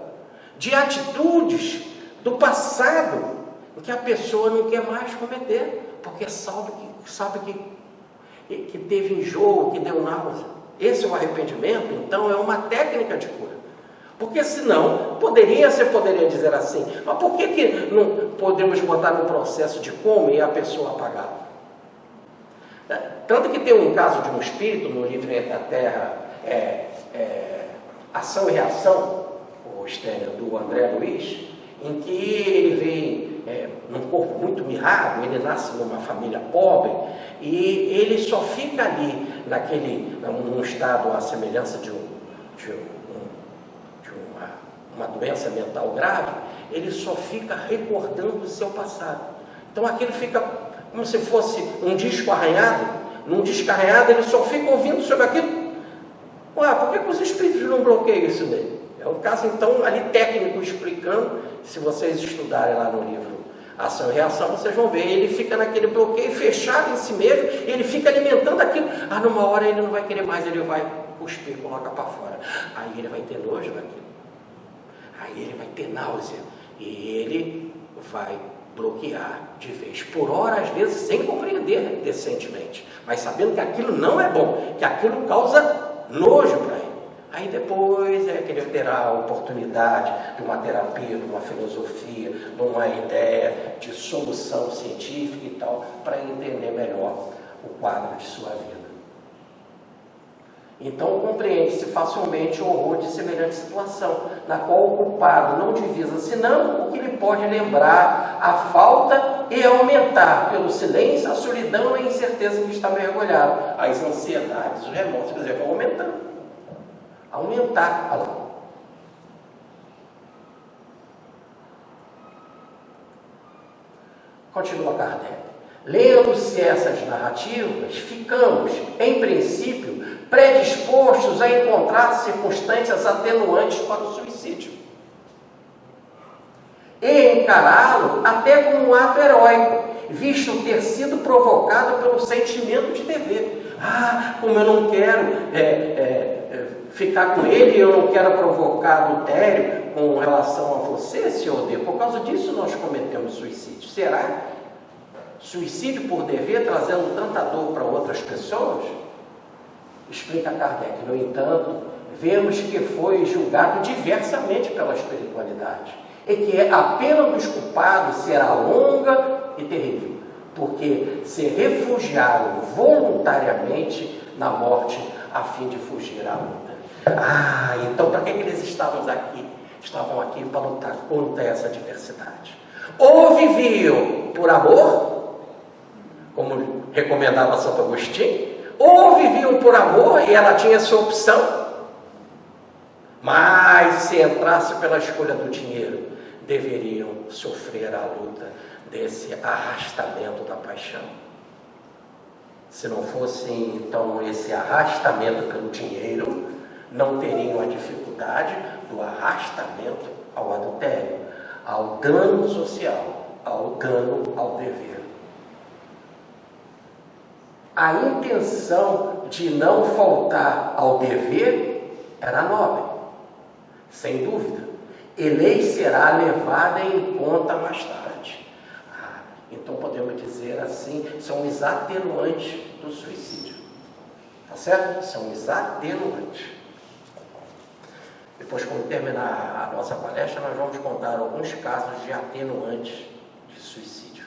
de atitudes do passado que a pessoa não quer mais cometer, porque sabe que teve enjoo, que deu náusea. Esse é o arrependimento, então é uma técnica de cura. Porque senão, você poderia dizer assim, mas por que não podemos botar no processo de como e a pessoa apagava? Tanto que tem um caso de um espírito no livro Entre a Terra, Ação e Reação, o Stênio, do André Luiz, em que ele vem num corpo muito mirrado, ele nasce numa família pobre, e ele só fica ali, num estado à semelhança de uma doença mental grave, ele só fica recordando o seu passado. Então aquilo fica como se fosse um disco arranhado. Num disco arranhado ele só fica ouvindo sobre aquilo. Por que os espíritos não bloqueiam isso nele? É um caso então ali técnico explicando. Se vocês estudarem lá no livro Ação e Reação, vocês vão ver, ele fica naquele bloqueio fechado em si mesmo, ele fica alimentando aquilo. Numa hora ele não vai querer mais, ele vai cuspir, coloca para fora. Aí ele vai ter nojo daquilo. Aí ele vai ter náusea e ele vai bloquear de vez, por hora, às vezes, sem compreender decentemente, mas sabendo que aquilo não é bom, que aquilo causa nojo para ele. Aí depois que ele terá a oportunidade de uma terapia, de uma filosofia, de uma ideia de solução científica e tal, para entender melhor o quadro de sua vida. Então compreende-se facilmente o horror de semelhante situação, na qual o culpado não divisa senão o que lhe pode lembrar a falta e aumentar pelo silêncio a solidão e a incerteza em que está mergulhado, as ansiedades, os remorsos, quer dizer, vão aumentando. Aumentar. Olha lá. Continua Kardec. Lendo-se essas narrativas, ficamos, em princípio, predispostos a encontrar circunstâncias atenuantes para o suicídio. e encará-lo até como um ato heróico, visto ter sido provocado pelo sentimento de dever. Ah, como eu não quero ficar com ele, eu não quero provocar adultério com relação a você, senhor D. Por causa disso nós cometemos suicídio. Será suicídio por dever, trazendo tanta dor para outras pessoas? Explica Kardec. No entanto, vemos que foi julgado diversamente pela espiritualidade, e que a pena dos culpados será longa e terrível, porque se refugiaram voluntariamente na morte a fim de fugir à luta. Ah, então para que eles estavam aqui? Estavam aqui para lutar contra essa adversidade. Ou viviam por amor, como recomendava Santo Agostinho, ou viviam por amor e ela tinha essa opção. Mas se entrasse pela escolha do dinheiro, deveriam sofrer a luta desse arrastamento da paixão. Se não fosse então esse arrastamento pelo dinheiro, não teriam a dificuldade do arrastamento ao adultério, ao dano social, ao dano ao dever. A intenção de não faltar ao dever era nobre, sem dúvida, e lei será levada em conta mais tarde. Então podemos dizer assim, são os atenuantes do suicídio. Tá certo? São os atenuantes. Depois, quando terminar a nossa palestra, nós vamos contar alguns casos de atenuantes de suicídio.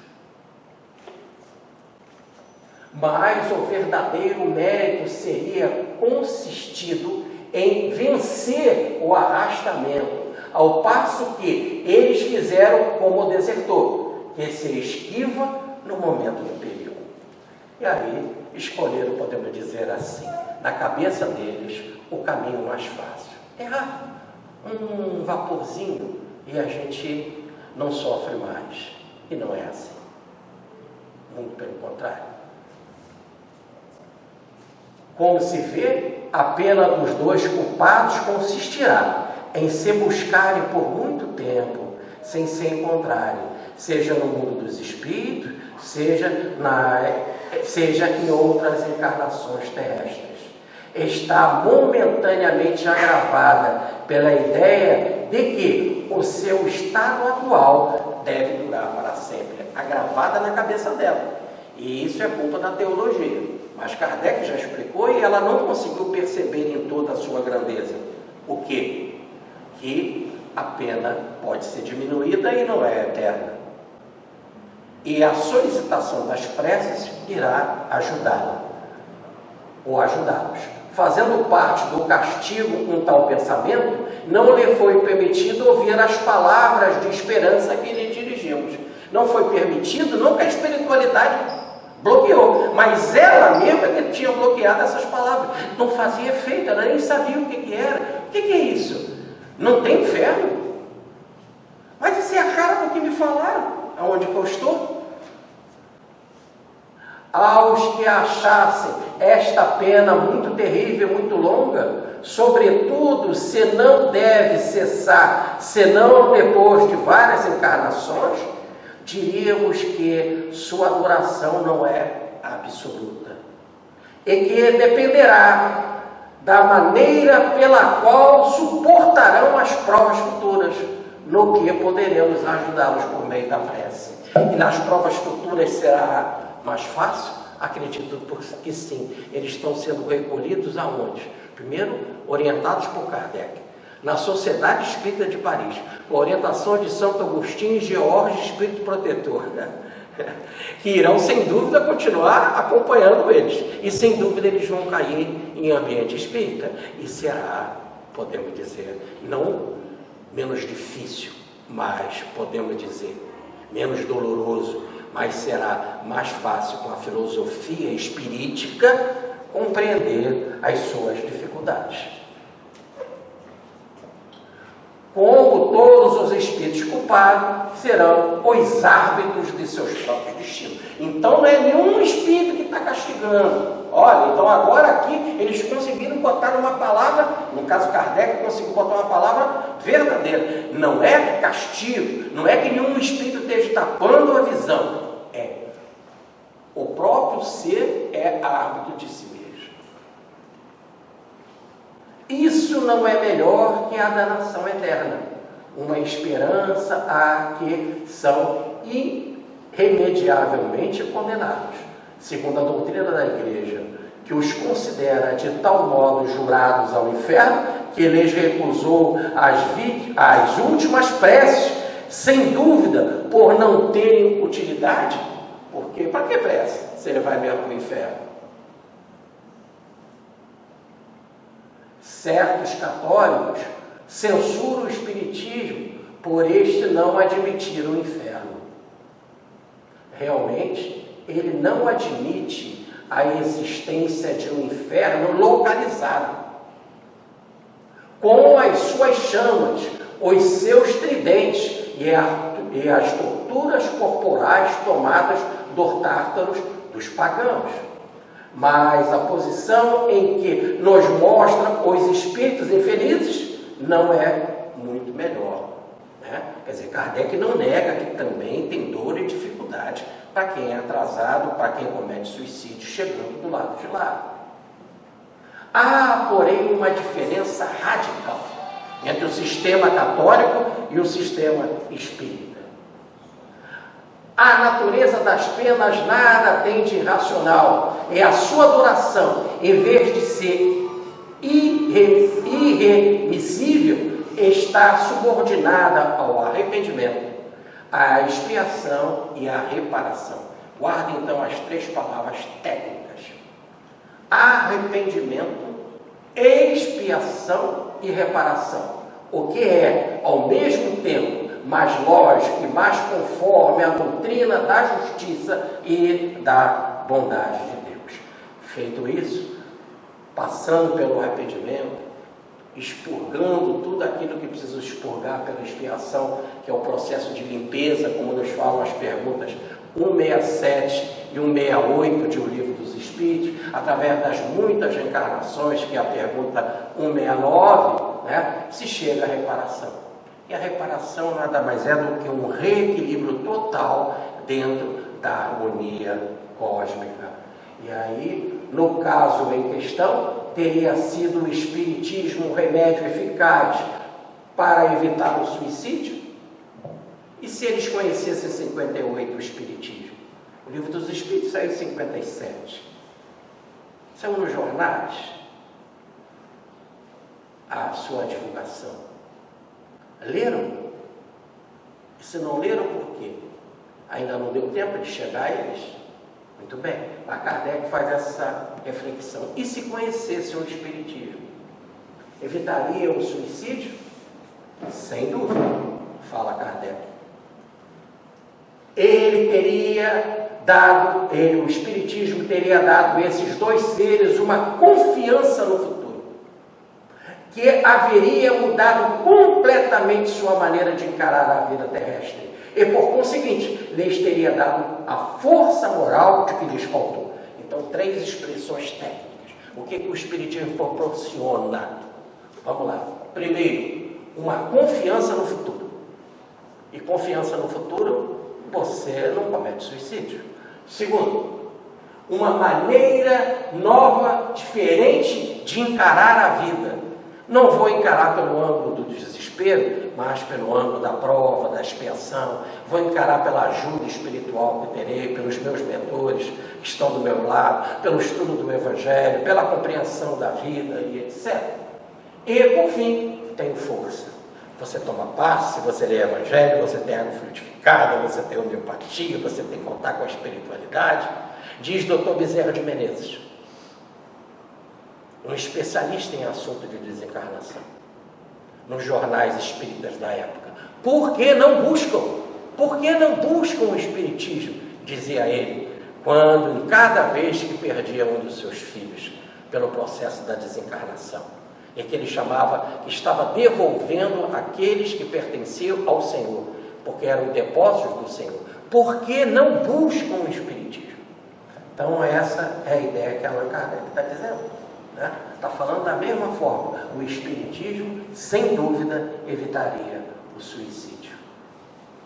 Mas o verdadeiro mérito seria consistido em vencer o arrastamento, ao passo que eles fizeram como o desertor, que se esquiva no momento do perigo. E aí escolheram, podemos dizer assim, na cabeça deles, o caminho mais fácil. Um vaporzinho e a gente não sofre mais. E não é assim. Muito pelo contrário. Como se vê, a pena dos dois culpados consistirá em se buscarem por muito tempo, sem se encontrarem, seja no mundo dos espíritos, seja em outras encarnações terrestres. Está momentaneamente agravada pela ideia de que o seu estado atual deve durar para sempre, agravada na cabeça dela. E isso é culpa da teologia. Mas Kardec já explicou e ela não conseguiu perceber em toda a sua grandeza. O quê? Que a pena pode ser diminuída e não é eterna. E a solicitação das preces irá ajudá-la, ou ajudá-los. Fazendo parte do castigo um tal pensamento, não lhe foi permitido ouvir as palavras de esperança que lhe dirigimos. Não foi permitido, não que a espiritualidade bloqueou, mas ela mesma que tinha bloqueado essas palavras. Não fazia efeito, ela nem sabia o que era. O que é isso? Não tem inferno? Mas isso é a cara do que me falaram, aonde que eu estou. Aos que achassem esta pena muito terrível, muito longa, sobretudo se não deve cessar, senão depois de várias encarnações, diríamos que sua duração não é absoluta e que dependerá da maneira pela qual suportarão as provas futuras, no que poderemos ajudá-los por meio da prece. E nas provas futuras será mais fácil? Acredito que sim. Eles estão sendo recolhidos aonde? Primeiro, orientados por Kardec, na Sociedade Espírita de Paris, com a orientação de Santo Agostinho e George, Espírito Protetor, que irão, sem dúvida, continuar acompanhando eles. E, sem dúvida, eles vão cair em ambiente espírita. E será, podemos dizer, não menos difícil, mas, podemos dizer, menos doloroso, mas será mais fácil com a filosofia espirítica compreender as suas dificuldades. Como todos os espíritos culpados serão os árbitros de seus próprios destinos. Então não é nenhum espírito que está castigando. Olha, então agora aqui eles conseguiram botar uma palavra, no caso Kardec conseguiu botar uma palavra verdadeira. Não é castigo, não é que nenhum espírito esteja tapando a visão. É, o próprio ser é árbitro de si mesmo. Isso não é melhor que a danação eterna, uma esperança a que são irremediavelmente condenados, segundo a doutrina da Igreja, que os considera de tal modo jurados ao inferno, que lhes recusou as últimas preces, sem dúvida, por não terem utilidade. Porque para que prece, se ele vai mesmo para o inferno? Certos católicos censuram o espiritismo por este não admitir o inferno. Realmente, ele não admite a existência de um inferno localizado, com as suas chamas, os seus tridentes e as torturas corporais tomadas dos tártaros dos pagãos. Mas a posição em que nos mostra os espíritos infelizes não é muito melhor, né? Quer dizer, Kardec não nega que também tem dor e dificuldade para quem é atrasado, para quem comete suicídio chegando do lado de lá. Há, porém, uma diferença radical entre o sistema católico e o sistema espírita. A natureza das penas nada tem de irracional. É a sua duração, em vez de ser irremissível, está subordinada ao arrependimento, à expiação e à reparação. Guarde então as três palavras técnicas: arrependimento, expiação e reparação. O que é, ao mesmo tempo, mais lógico e mais conforme a doutrina da justiça e da bondade de Deus. Feito isso, passando pelo arrependimento, expurgando tudo aquilo que precisa expurgar pela expiação, que é o processo de limpeza, como nos falam as perguntas 167 e 168 de O Livro dos Espíritos, através das muitas reencarnações, que é a pergunta 169, né, se chega à reparação. E a reparação nada mais é do que um reequilíbrio total dentro da harmonia cósmica. E aí, no caso em questão, teria sido o espiritismo um remédio eficaz para evitar o suicídio? E se eles conhecessem 58 o espiritismo? O Livro dos Espíritos saiu em 57. Saiu nos jornais a sua divulgação. Leram? E se não leram, por quê? Ainda não deu tempo de chegar a eles? Muito bem, a Kardec faz essa reflexão. E se conhecessem o espiritismo? Evitaria o suicídio? Sem dúvida, fala Kardec. O espiritismo teria dado a esses dois seres uma confiança no futuro, que haveria mudado completamente sua maneira de encarar a vida terrestre. E, por conseguinte, lhes teria dado a força moral de que lhes faltou. Então, três expressões técnicas. O que o Espiritismo proporciona? Vamos lá. Primeiro, uma confiança no futuro. E confiança no futuro, você não comete suicídio. Segundo, uma maneira nova, diferente de encarar a vida. Não vou encarar pelo ângulo do desespero, mas pelo ângulo da prova, da expiação. Vou encarar pela ajuda espiritual que terei, pelos meus mentores que estão do meu lado, pelo estudo do Evangelho, pela compreensão da vida e etc. E, por fim, tenho força. Você toma passe, você lê Evangelho, você tem água frutificada, você tem homeopatia, você tem contato com a espiritualidade. Diz Dr. Bezerra de Menezes, um especialista em assunto de desencarnação, nos jornais espíritas da época. Por que não buscam? Por que não buscam o espiritismo? Dizia ele, quando em cada vez que perdia um dos seus filhos pelo processo da desencarnação, em que ele chamava que estava devolvendo aqueles que pertenciam ao Senhor, porque eram depósitos do Senhor. Por que não buscam o espiritismo? Então essa é a ideia que Allan Kardec está dizendo, né? Está falando da mesma forma. O Espiritismo, sem dúvida, evitaria o suicídio.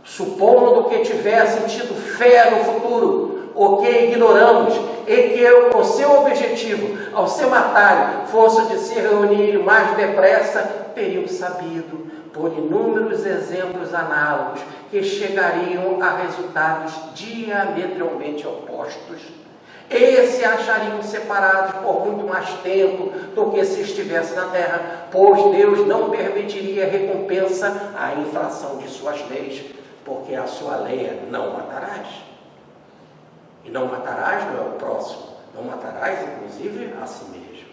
Supondo que tivesse tido fé no futuro, o que ignoramos, e que com seu objetivo, ao seu atalho, fosse de se reunir mais depressa, teriam sabido, por inúmeros exemplos análogos, que chegariam a resultados diametralmente opostos, e se achariam separados por muito mais tempo do que se estivesse na terra, pois Deus não permitiria recompensa à infração de suas leis, porque a sua lei é não matarás. E não matarás não é o próximo, não matarás inclusive a si mesmo.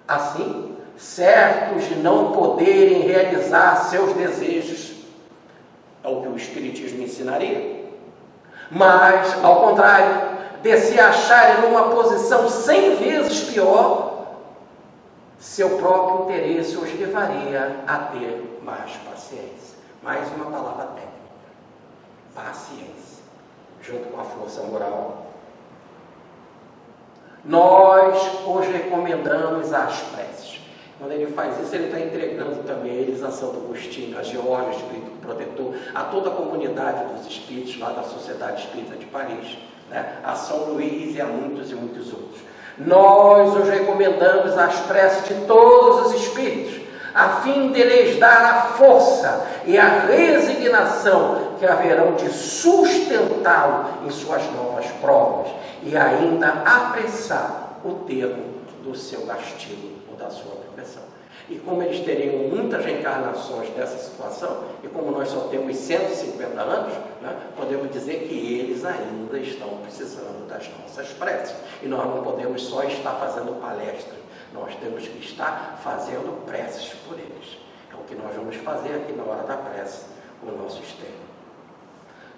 Assim, certos de não poderem realizar seus desejos, é o que o Espiritismo ensinaria, mas, ao contrário, de se acharem numa posição 100 vezes pior, seu próprio interesse os levaria a ter mais paciência. Mais uma palavra técnica: paciência, junto com a força moral. Nós os recomendamos às preces. Quando ele faz isso, ele está entregando também a eles a Santo Agostinho, a Geórgio, Espírito Protetor, a toda a comunidade dos espíritos lá da Sociedade Espírita de Paris, né? A São Luís e a muitos e muitos outros. Nós os recomendamos às preces de todos os espíritos, a fim de lhes dar a força e a resignação que haverão de sustentá-lo em suas novas provas e ainda apressar o termo do seu castigo ou da sua profissão. E como eles teriam muitas reencarnações dessa situação, e como nós só temos 150 anos, né, podemos dizer que eles ainda estão precisando das nossas preces. E nós não podemos só estar fazendo palestras, nós temos que estar fazendo preces por eles. É o que nós vamos fazer aqui na hora da prece, com o nosso externo.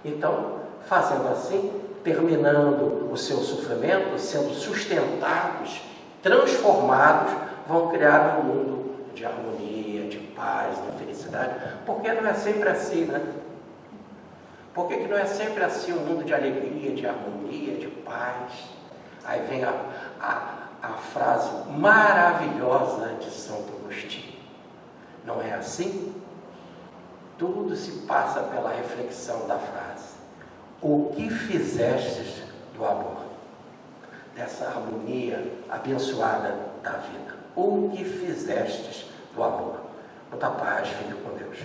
Então, fazendo assim, terminando o seu sofrimento, sendo sustentados, transformados, vão criar um mundo de harmonia, de paz, de felicidade. Porque não é sempre assim, né? Por que não é sempre assim um mundo de alegria, de harmonia, de paz? Aí vem a frase maravilhosa de Santo Agostinho. Não é assim? Tudo se passa pela reflexão da frase: o que fizestes do amor? Dessa harmonia abençoada da vida. O que fizestes do amor? Muita paz, fique com Deus.